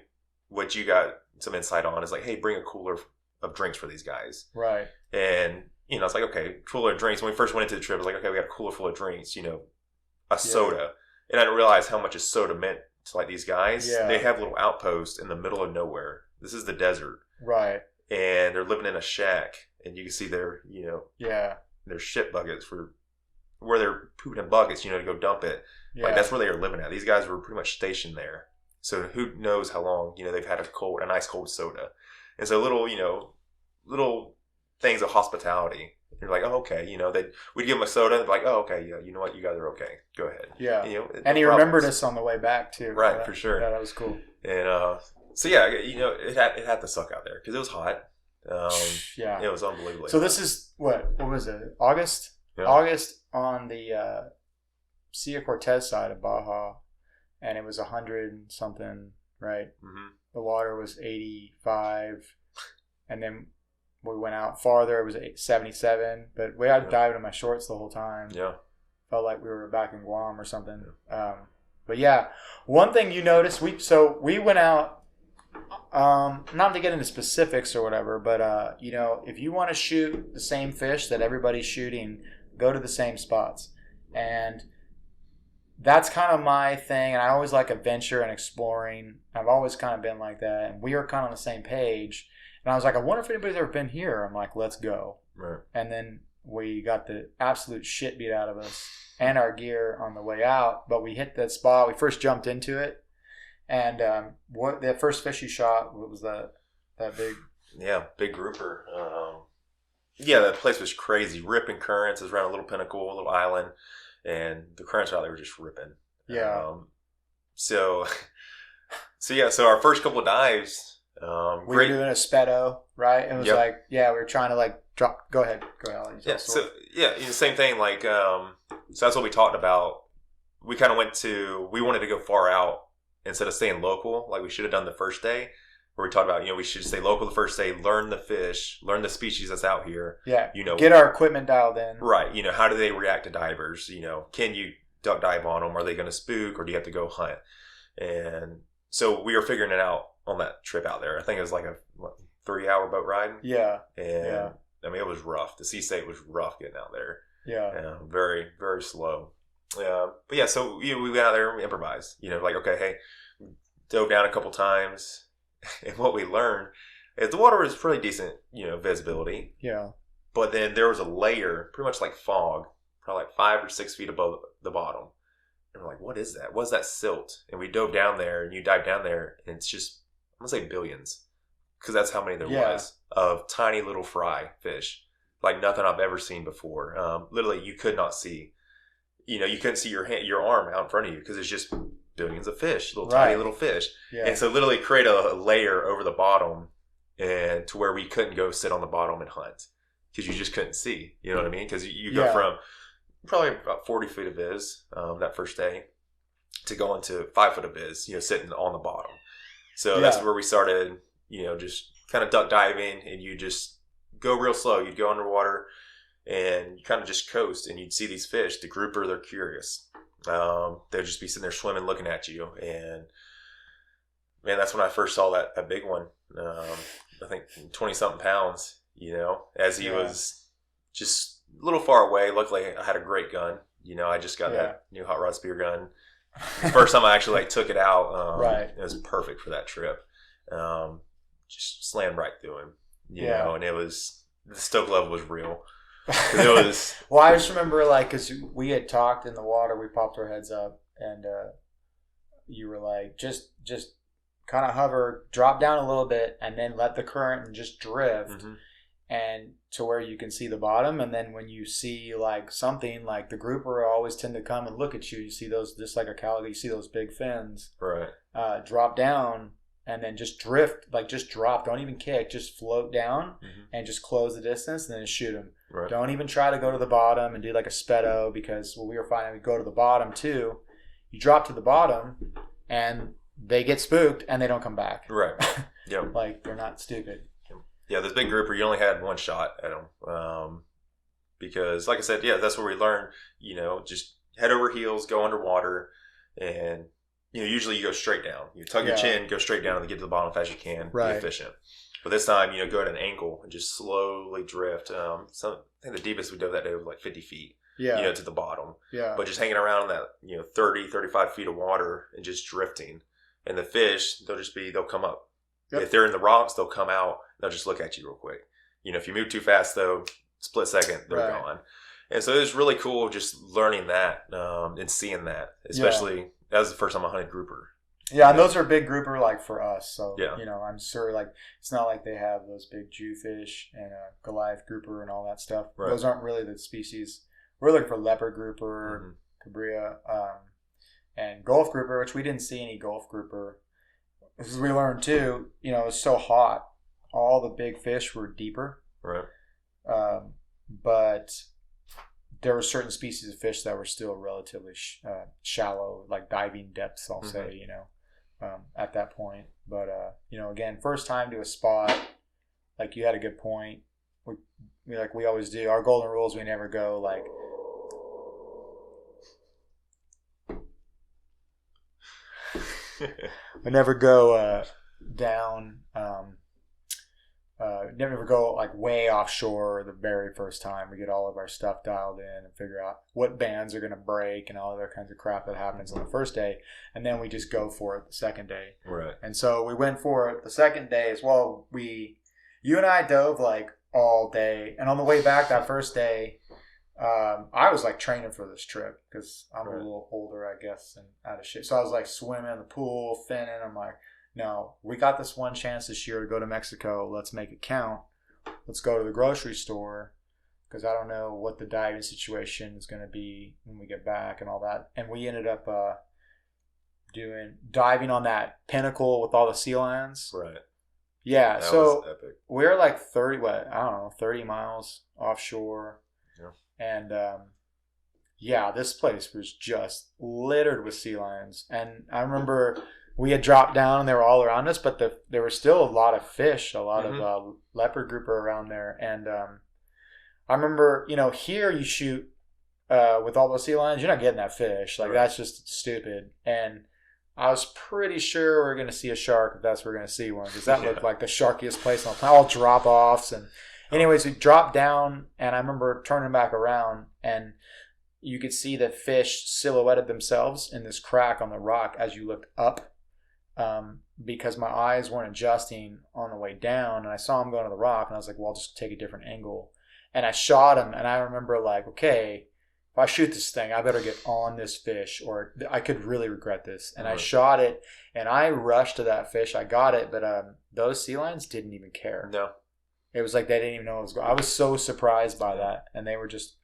what you got some insight on is like, hey, bring a cooler of drinks for these guys, right? And it's like, okay, cooler of drinks. When we first went into the trip, it was like, okay, we got a cooler full of drinks, a soda, and I didn't realize how much a soda meant to like these guys. They have little outposts in the middle of nowhere. This is the desert, right? And they're living in a shack, and you can see their their shit buckets for where they're pooping in buckets, to go dump it. Like that's where they were living at. These guys were pretty much stationed there, so who knows how long they've had a nice cold soda, and so little things of hospitality. You're like, oh, okay, we'd give them a soda, and be like, oh, okay, you know what, you guys are okay, go ahead. Yeah, and he remembered us on the way back too. Right, for sure. Yeah, that was cool. And so it had to suck out there because it was hot. It was unbelievably. So hot. This is what was it? August. Yeah. August on the Sia Cortez side of Baja, and it was 100 something, right? Mm-hmm. The water was 85, and then. We went out farther. It was 77, but we had diving in my shorts the whole time. Yeah, felt like we were back in Guam or something. But one thing you noticed, we went out. Not to get into specifics or whatever, but if you want to shoot the same fish that everybody's shooting, go to the same spots, and that's kind of my thing. And I always like adventure and exploring. I've always kind of been like that, and we were kind of on the same page. And I was like, I wonder if anybody's ever been here. I'm like, let's go. Right. And then we got the absolute shit beat out of us and our gear on the way out. But we hit that spot. We first jumped into it, and what the first fish you shot, what was that big? Yeah, big grouper. Yeah, that place was crazy. Ripping currents. It was around a little pinnacle, a little island, and the currents out there were just ripping. Yeah. So our first couple of dives, we were doing a speedo, right? It was we were trying to like drop. Go ahead. Yeah. So same thing. Like, so that's what we talked about. We kind of we wanted to go far out instead of staying local, like we should have done the first day. Where we talked about, we should stay local the first day, learn the fish, learn the species that's out here. Yeah. Get our equipment dialed in. Right. How do they react to divers? Can you duck dive on them? Are they going to spook, or do you have to go hunt? And so we were figuring it out on that trip out there. I think it was like a 3-hour boat ride. Yeah. And I mean, it was rough. The sea state was rough getting out there. Yeah. Very, very slow. But yeah, so we went out there and we improvised. Like, okay, hey, dove down a couple times. And what we learned is the water was pretty decent, visibility. Yeah. But then there was a layer, pretty much like fog, probably like 5 or 6 feet above the bottom. And we're like, what is that? What's that silt? And we dove down there, and you dive down there, and it's just, I'm going to say billions. Because that's how many there was of tiny little fry fish. Like nothing I've ever seen before. Literally, you could not see. You couldn't see your arm out in front of you because it's just billions of fish, tiny little fish. Yeah. And so literally create a layer over the bottom and to where we couldn't go sit on the bottom and hunt because you just couldn't see. You know what I mean? Because you go from probably about 40 feet of viz that first day to going to 5 foot of viz, sitting on the bottom. So that's where we started, just kind of duck diving, and you just go real slow. You'd go underwater and you kind of just coast, and you'd see these fish. The grouper, they're curious. They'd just be sitting there swimming, looking at you. And man, that's when I first saw that big one. I think 20 something pounds, as he was just a little far away. Luckily I had a great gun. I just got that new hot rod spear gun. The first time I actually took it out, it was perfect for that trip. Just slammed right through him, and the stoke level was real. It was well, I just remember because we had talked in the water, we popped our heads up, and you were like, just kind of hover, drop down a little bit, and then let the current and just drift, and to where you can see the bottom. And then when you see something like the grouper always tend to come and look at you. You see those, just like a calico, you see those big fins, right? Drop down. And then just drift, just drop. Don't even kick. Just float down and just close the distance and then shoot them. Right. Don't even try to go to the bottom and do like a speedo, because what we were finding, we go to the bottom too. You drop to the bottom and they get spooked and they don't come back. Right. Yeah. They're not stupid. Yeah, this big grouper, you only had one shot at them. Because like I said, that's where we learned, just head over heels, go underwater, and usually you go straight down. You tug your chin, go straight down, and get to the bottom as fast as you can. Be efficient. But this time, go at an angle and just slowly drift. I think the deepest we dove that day was like 50 feet. To the bottom. Yeah. But just hanging around in that 30, 35 feet of water and just drifting. And the fish, they'll come up. Yep. If they're in the rocks, they'll come out. They'll just look at you real quick. If you move too fast, though, split second, they're gone. And so it was really cool just learning that and seeing that, especially. That was the first time I hunted grouper. Yeah, and those are big grouper for us. So, I'm sure it's not like they have those big Jewfish and Goliath grouper and all that stuff. Right. Those aren't really the species. We're looking for leopard grouper, cabria, and Gulf grouper, which we didn't see any Gulf grouper. As we learned too, it was so hot. All the big fish were deeper. Right. But there were certain species of fish that were still relatively shallow, like diving depths, I'll say, at that point. But, again, first time to a spot, you had a good point. We always do. Our golden rule is we never go, we never go down... never go way offshore the very first time. We get all of our stuff dialed in and figure out what bands are going to break and all other kinds of crap that happens on the first day, and then we just go for it the second day. Right. And so we went for it the second day as well. You and I dove all day. And on the way back that first day, I was like training for this trip because I'm a little older, I guess, and out of shape. So I was like swimming in the pool, finning. I'm like, no, we got this one chance this year to go to Mexico. Let's make it count. Let's go to the grocery store because I don't know what the diving situation is going to be when we get back and all that. And we ended up diving on that pinnacle with all the sea lions. Right. Yeah. That so was epic. we're like 30 miles offshore. And this place was just littered with sea lions. And I remember we had dropped down and they were all around us, but there were still a lot of fish, a lot of leopard grouper around there. And I remember, here you shoot with all those sea lions, you're not getting that fish. Like, that's just stupid. And I was pretty sure we're going to see a shark if that's where we're going to see one, because that looked like the sharkiest place on the planet. All drop-offs. And anyways, we dropped down, and I remember turning back around, and you could see the fish silhouetted themselves in this crack on the rock as you looked up, because my eyes weren't adjusting on the way down, and I saw them going to the rock, and I was like, well, I'll just take a different angle. And I shot him, and I remember like, okay, if I shoot this thing, I better get on this fish, or I could really regret this. And I shot it, and I rushed to that fish. I got it, but those sea lions didn't even care. No. It was like they didn't even know what was going on. I was so surprised by that. And they were just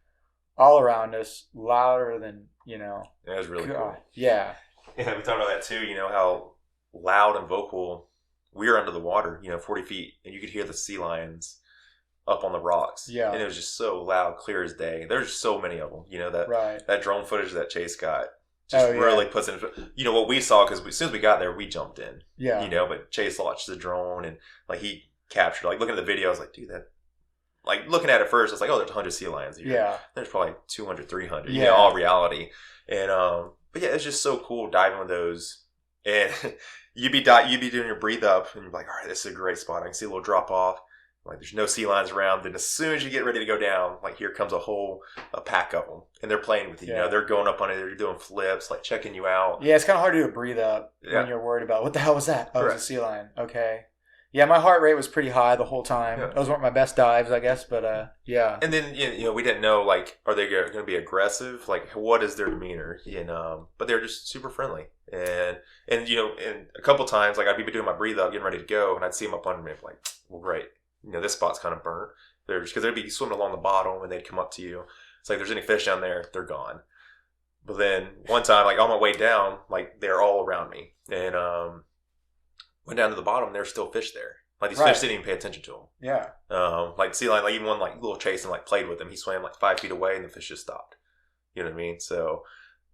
all around us, louder than, Yeah, it was really cool. Yeah. Yeah, we talked about that too, how loud and vocal we were under the water, 40 feet, and you could hear the sea lions up on the rocks. Yeah. And it was just so loud, clear as day. There's so many of them, that drone footage that Chase got just really puts in, what we saw, because as soon as we got there, we jumped in. Yeah. But Chase launched the drone, and like he captured, like looking at the video, I was like, dude, that, like looking at it first, it's like, oh, there's 100 sea lions here. Yeah. There's probably 200, 300, all reality. And, but yeah, it's just so cool diving with those. And you'd be doing your breathe up, and you're like, all right, this is a great spot. I can see a little drop off. Like there's no sea lions around. Then as soon as you get ready to go down, like here comes a pack of them, and they're playing with you. They're going up on it. They're doing flips, like checking you out. Yeah, it's kind of hard to do a breathe up when you're worried about what the hell was that? Oh, it was a sea lion. Okay. Yeah, my heart rate was pretty high the whole time. Yeah. Those weren't my best dives, I guess, but yeah. And then we didn't know, like, are they going to be aggressive? Like, what is their demeanor? But they're just super friendly. And and a couple times, like I'd be doing my breathe up, getting ready to go, and I'd see them up under me, like, well, great. This spot's kind of burnt. Because they'd be swimming along the bottom, and they'd come up to you. It's like, there's any fish down there, they're gone. But then one time, like on my way down, like they're all around me, and went down to the bottom, there's still fish there. Like these fish didn't even pay attention to them. Yeah. Like sea lion, like even one like little Chase and like played with him. He swam like 5 feet away, and the fish just stopped. You know what I mean? So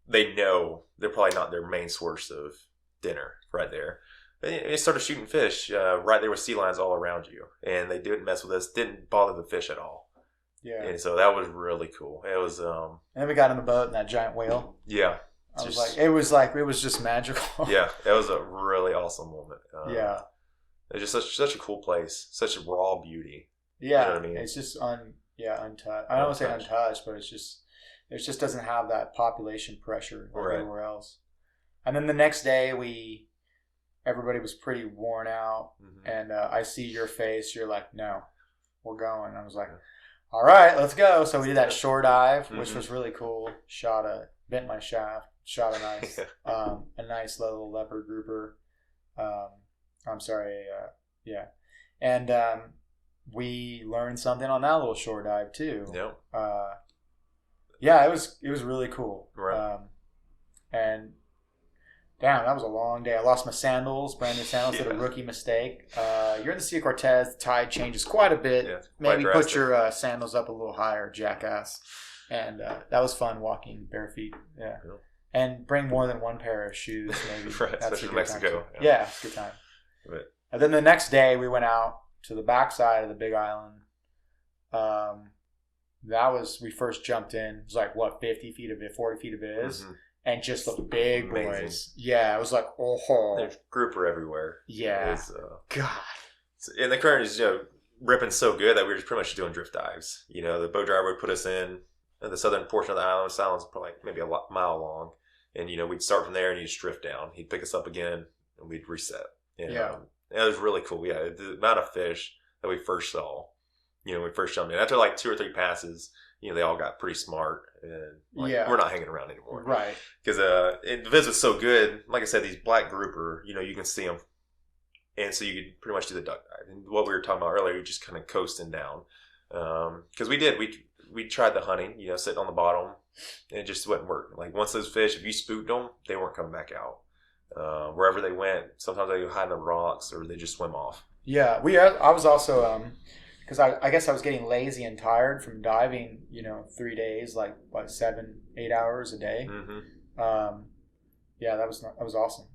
they know they're probably not their main source of dinner right there. But they started shooting fish right there with sea lions all around you, and they didn't mess with us. Didn't bother the fish at all. Yeah. And so that was really cool. It was. And then we got in the boat and that giant whale. Yeah. It was just magical. Yeah, it was a really awesome moment. It's just such a cool place, such a raw beauty. Yeah, you know what I mean? It's just untouched. I don't want to say untouched, but it just doesn't have that population pressure like everywhere else. And then the next day, everybody was pretty worn out, and I see your face. You're like, no, we're going. And I was like, all right, let's go. So we did that shore dive, which was really cool. Bent my shaft. Shot a nice little leopard grouper. And we learned something on that little shore dive too. Yep. It was really cool. Right. And damn, that was a long day. I lost my sandals, brand new sandals, did a rookie mistake. You're in the Sea of Cortez, the tide changes quite a bit. Yeah, maybe put your sandals up a little higher, jackass. And that was fun walking bare feet. Yeah. Cool. And bring more than one pair of shoes, maybe. Right, especially in Mexico. Yeah, it's a good time. Right. And then the next day, we went out to the backside of the Big Island. We first jumped in. It was like, 50 feet of it, 40 feet of it is. And just the big boys. Yeah, it was like, oh. There's grouper everywhere. Yeah. God. And the current is, ripping so good that we were just pretty much doing drift dives. The boat driver would put us in the southern portion of the island. The island's probably maybe a mile long. And, we'd start from there and he'd just drift down. He'd pick us up again and we'd reset. And, it was really cool. Yeah, the amount of fish that we first saw, when we first jumped in. After like 2 or 3 passes, they all got pretty smart, and we're not hanging around anymore. Right. Because the viz was so good. Like I said, these black grouper, you can see them. And so you could pretty much do the duck dive. And what we were talking about earlier, just kind of coasting down. Because we tried the hunting, sitting on the bottom, and it just wouldn't work. Like once those fish, if you spooked them, they weren't coming back out. Wherever they went, sometimes they go hide in the rocks or they just swim off. Yeah, I was also because I guess I was getting lazy and tired from diving. 3 days, like what 7-8 hours a day. Mm-hmm. Yeah, that was awesome.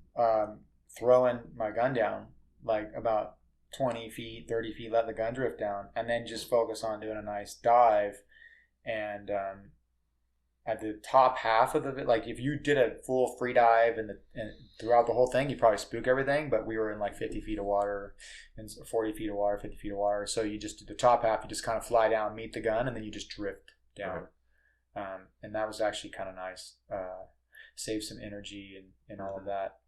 Throwing my gun down like about 20 feet, 30 feet, let the gun drift down, and then just focus on doing a nice dive. And at the top half of the, like if you did a full free dive and throughout the whole thing, you probably spook everything. But we were in like 50 feet of water and 40 feet of water, 50 feet of water. So you just did the top half, you just kind of fly down, meet the gun, and then you just drift down. Right. And that was actually kind of nice. Save some energy and all of that.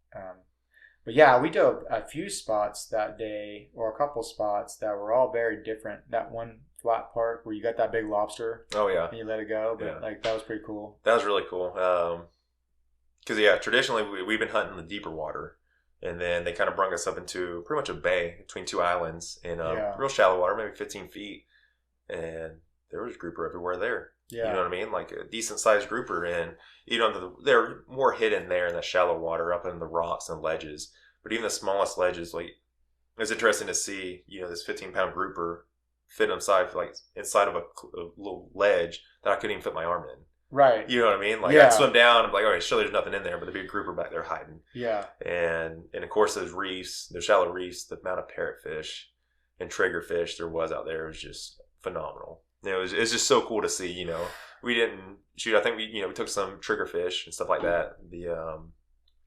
But yeah, we dove a few spots that day, or a couple spots that were all very different. That one flat part where you got that big lobster. Oh yeah. And you let it go, but that was pretty cool. That was really cool. Because traditionally we've been hunting the deeper water, and then they kind of brought us up into pretty much a bay between 2 islands in real shallow water, maybe 15 feet, and there was grouper everywhere there. Yeah. You know what I mean? Like a decent sized grouper, and they're more hidden there in the shallow water up in the rocks and ledges. But even the smallest ledges, like it's interesting to see, this 15-pound grouper fit inside of a little ledge that I couldn't even fit my arm in. Right. You know what I mean? Like I'd swim down, I'm like, okay, sure, there's nothing in there, but there'd be a grouper back there hiding. Yeah. And of course those reefs, those shallow reefs, the amount of parrotfish and triggerfish there was out there was just phenomenal. It was just so cool to see. We didn't shoot. I think we took some triggerfish and stuff like that. The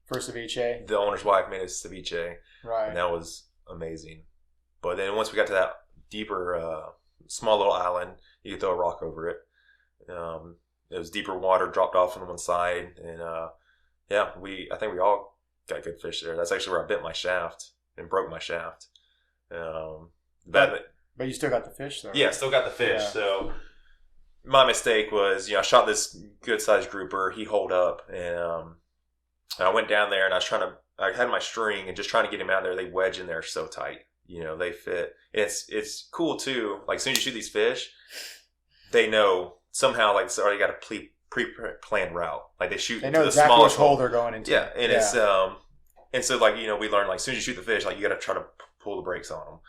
for ceviche, the owner's wife made us ceviche, right? And that was amazing. But then once we got to that deeper, small little island, you could throw a rock over it. It was deeper water, dropped off on one side, and I think we all got good fish there. That's actually where I bent my shaft and broke my shaft. But you still got the fish, though. Yeah, still got the fish. Yeah. So my mistake was, I shot this good-sized grouper. He holed up, and I went down there, and I had my string, and just trying to get him out there. They wedge in there so tight. They fit. It's cool, too. Like, as soon as you shoot these fish, they know somehow, like, it's already got a pre-planned route. Like, they shoot they know the exactly smallest which hole they're going into. Yeah, and it's, and so, like, we learned, like, as soon as you shoot the fish, like, you got to try to pull the brakes on them.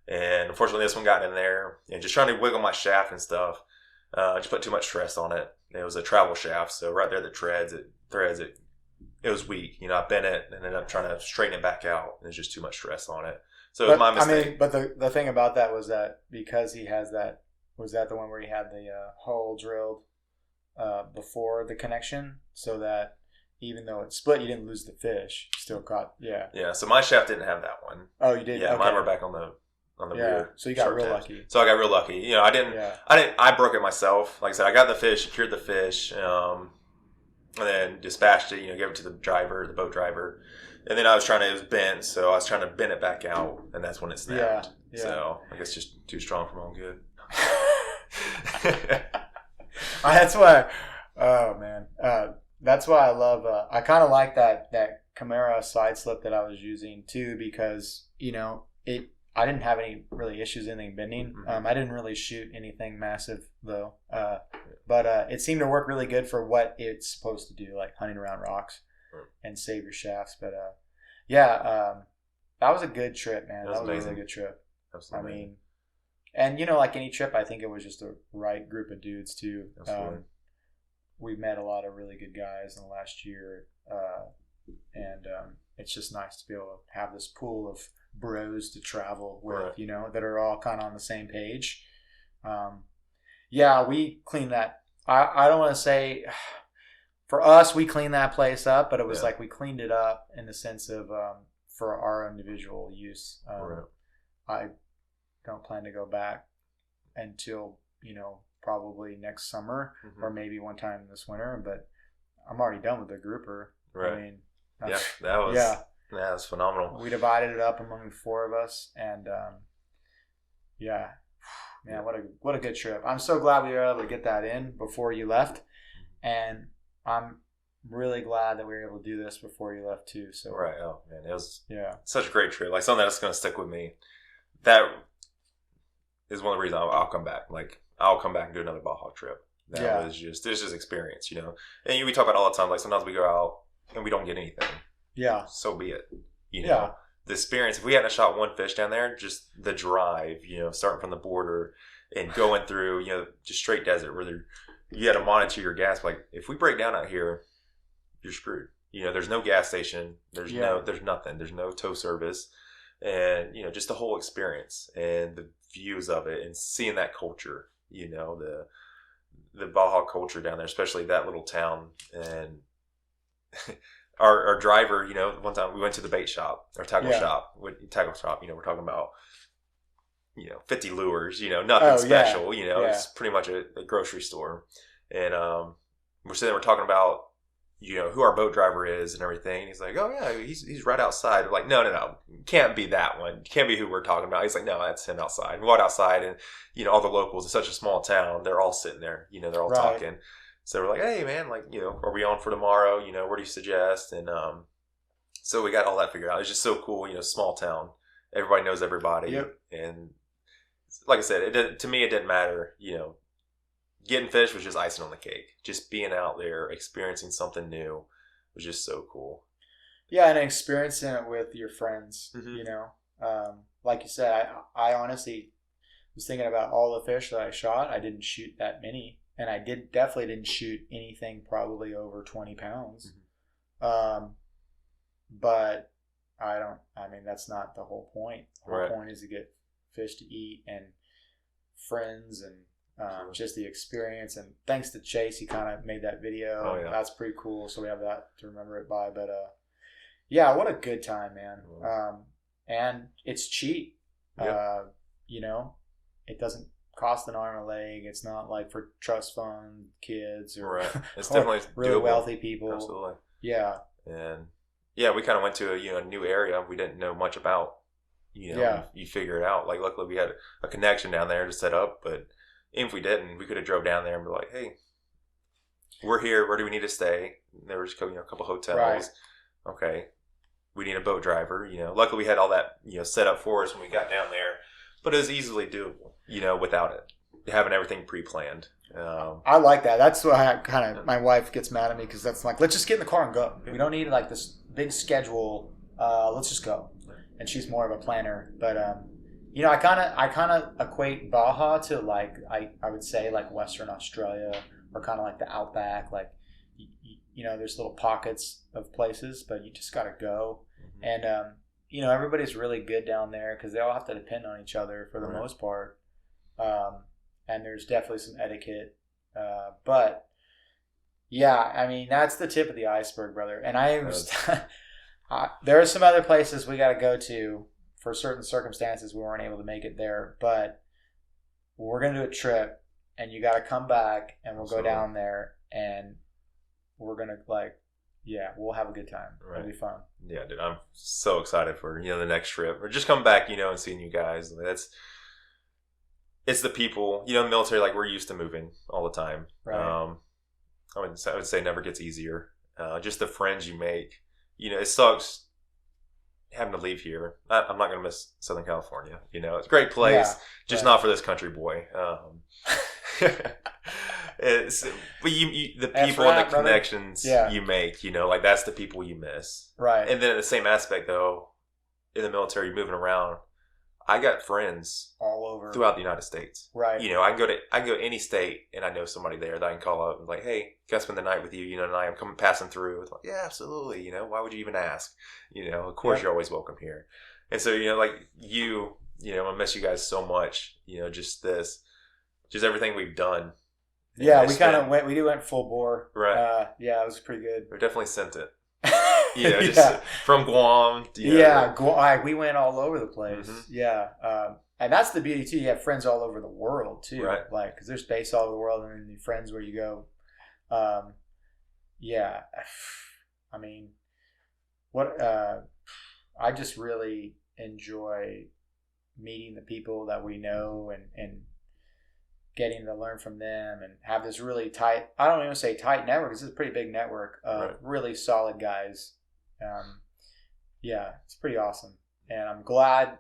And unfortunately, this one got in there, and just trying to wiggle my shaft and stuff, just put too much stress on it. It was a travel shaft, so right there, it was weak. I bent it and ended up trying to straighten it back out. There's just too much stress on it. So it was my mistake. But the thing about that was that because he has that, was that the one where he had the hole drilled before the connection, so that even though it split, you didn't lose the fish. You still caught, Yeah, so my shaft didn't have that one. Oh, you did? Yeah, okay. Mine were back on the rear. So you got real lucky. So I got real lucky. I broke it myself. Like I said, I got the fish, secured the fish, and then dispatched it, gave it to the boat driver. And then it was bent, so I was trying to bend it back out, and that's when it snapped. Yeah. So I guess just too strong for my own good. That's why, that's why I love, I kind of like that Camara side slip that I was using too, because, I didn't have any really issues anything bending. I didn't really shoot anything massive though. But it seemed to work really good for what it's supposed to do, like hunting around rocks and save your shafts. But that was a good trip, man. That was a really good trip. Absolutely. I mean, and like any trip, I think it was just the right group of dudes too. Absolutely. We've met a lot of really good guys in the last year. And it's just nice to be able to have this pool of bros to travel with, that are all kind of on the same page. We cleaned that. I don't want to say for us, we cleaned that place up, but it was like we cleaned it up in the sense of for our individual use. I don't plan to go back until, probably next summer or maybe one time this winter, but I'm already done with the grouper. Right. I mean, that was phenomenal. We divided it up among the 4 of us, and man, what a good trip. I'm so glad we were able to get that in before you left, and I'm really glad that we were able to do this before you left too. So right, oh man, it was such a great trip. Like something that's going to stick with me. That is one of the reasons I'll come back. Like I'll come back and do another Baja trip. That was just experience, you know. And we talk about it all the time. Like sometimes we go out and we don't get anything. Yeah. So be it. You know, the experience. If we hadn't shot one fish down there, just the drive, you know, starting from the border and going through, you know, just straight desert where you had to monitor your gas. Like if we break down out here, you're screwed. You know, there's no gas station. There's nothing. There's no tow service. And, you know, just the whole experience and the views of it and seeing that culture, you know, the Baja culture down there, especially that little town. And our driver, you know, one time we went to the bait shop or tackle shop, you know, we're talking about, you know, 50 lures, you know, nothing special, you know, it's pretty much a grocery store. And we're sitting there, we're talking about, you know, who our boat driver is and everything. And he's like, oh yeah, he's right outside. We're like, no, can't be that one. Can't be who we're talking about. He's like, no, that's him outside. We walked outside and, you know, all the locals, it's such a small town. They're all sitting there, you know, they're all talking. So we're like, hey man, like, you know, are we on for tomorrow? You know, what do you suggest? And so we got all that figured out. It's just so cool, you know, small town. Everybody knows everybody. Yep. And like I said, to me, it didn't matter, you know, getting fish was just icing on the cake. Just being out there, experiencing something new was just so cool. Yeah, and experiencing it with your friends, you know. Like you said, I honestly was thinking about all the fish that I shot. I didn't shoot that many. And I definitely didn't shoot anything probably over 20 pounds. But that's not the whole point. The whole point is to get fish to eat and friends and just the experience. And thanks to Chase, he kind of made that video. Oh, yeah. That's pretty cool. So we have that to remember it by. But yeah, what a good time, man. And it's cheap. You know, it doesn't cost an arm and a leg. It's not like for trust fund kids or, it's definitely really wealthy people. Absolutely. Yeah. And yeah, we kind of went to a new area we didn't know much about. You know, you figure it out. Like luckily we had a connection down there to set up, but if we didn't, we could have drove down there and be like, hey, we're here. Where do we need to stay? And there was a couple hotels. Right. Okay. We need a boat driver. You know, luckily we had all that, you know, set up for us when we got down there. But it was easily doable, you know, without it. Having everything pre-planned. I like that. That's why my wife gets mad at me because that's like, let's just get in the car and go. We don't need like this big schedule. Let's just go. And she's more of a planner. But, you know, I kind of equate Baja to like, I would say like Western Australia or kind of like the outback. Like, you know, there's little pockets of places, but you just got to go. And, you know, everybody's really good down there because they all have to depend on each other for the most part. And there's definitely some etiquette. But, yeah, I mean, that's the tip of the iceberg, brother. And there are some other places we got to go to for certain circumstances. We weren't able to make it there. But we're going to do a trip, and you got to come back, and we'll go down there, and we're going to, like, yeah, we'll have a good time. Right. It'll be fun. Yeah, dude, I'm so excited for, you know, the next trip. Or just come back, you know, and seeing you guys. It's the people, you know, the military, like, we're used to moving all the time. Right. I would say it never gets easier. Just the friends you make. You know, it sucks having to leave here. I'm not going to miss Southern California. You know, it's a great place, just not for this country boy. But the people and the connections you make, you know, like that's the people you miss. Right. And then in the same aspect though, in the military, moving around, I got friends all over throughout the United States. Right. You know, I can go to any state and I know somebody there that I can call up and like, hey, can I spend the night with you? You know, and I am passing through. It's like, yeah, absolutely. You know, why would you even ask? You know, of course you're always welcome here. And so, you know, like you know, I miss you guys so much. You know, just everything we've done. Yeah, we went full bore. Right. Yeah, it was pretty good. We definitely sent it. You know, just from Guam. We went all over the place. Mm-hmm. Yeah. And that's the beauty too. You have friends all over the world too. Right. Like, cause there's base all over the world and then your friends where you go. Yeah. I mean, I just really enjoy meeting the people that we know and getting to learn from them and have this really tight, I don't even say tight network, this is a pretty big network of really solid guys. Yeah, it's pretty awesome. And I'm glad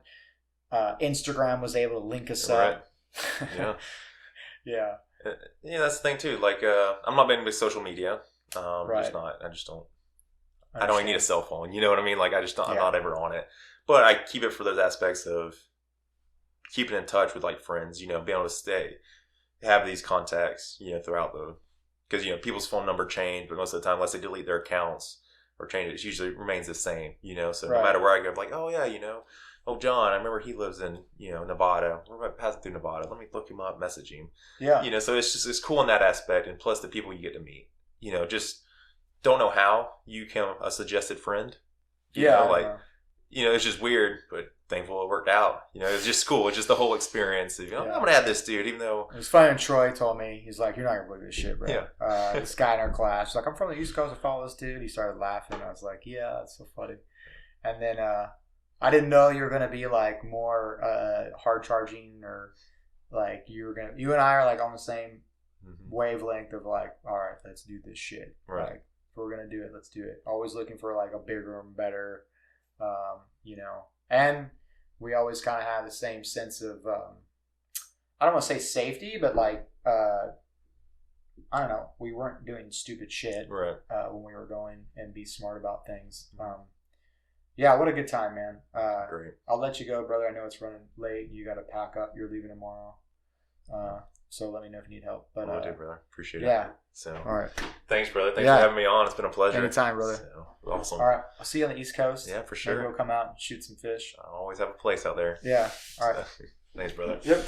Instagram was able to link us up. Yeah. Yeah. Yeah, that's the thing too. Like, I'm not big with social media. Right. I just don't. I don't even need a cell phone. You know what I mean? Like, I just don't. I'm not ever on it. But I keep it for those aspects of keeping in touch with like friends. You know, being able to have these contacts. You know, throughout because people's phone number change, but most of the time, unless they delete their accounts or change it, usually remains the same. You know, so no matter where I go, like, oh yeah, oh, John, I remember he lives in, Nevada. We're passing through Nevada. Let me look him up, message him. Yeah. So it's cool in that aspect. And plus the people you get to meet, just don't know how you become a suggested friend. It's just weird, but thankful it worked out. It's just cool. It's just the whole experience of, I'm going to have this dude, even though. It was funny when Troy told me, he's like, you're not going to believe this shit, bro. Yeah. This guy in our class, he's like, I'm from the East Coast, I follow this dude. He started laughing. I was like, yeah, that's so funny. And then, I didn't know you were going to be like more hard charging or like you and I are like on the same wavelength of like, all right, let's do this shit. Right. Like, if we're going to do it, let's do it. Always looking for like a bigger and better, and we always kind of have the same sense of, I don't want to say safety, but like, I don't know, we weren't doing stupid shit when we were going and be smart about things. Yeah, what a good time, man. Great. I'll let you go, brother. I know it's running late. You got to pack up. You're leaving tomorrow. So let me know if you need help. But I do, brother. Appreciate it. Yeah. So, all right. Thanks, brother. Thanks for having me on. It's been a pleasure. Anytime, brother. So, awesome. All right. I'll see you on the East Coast. Yeah, for sure. Maybe we'll come out and shoot some fish. I always have a place out there. Yeah. All right. Thanks, brother. Yep.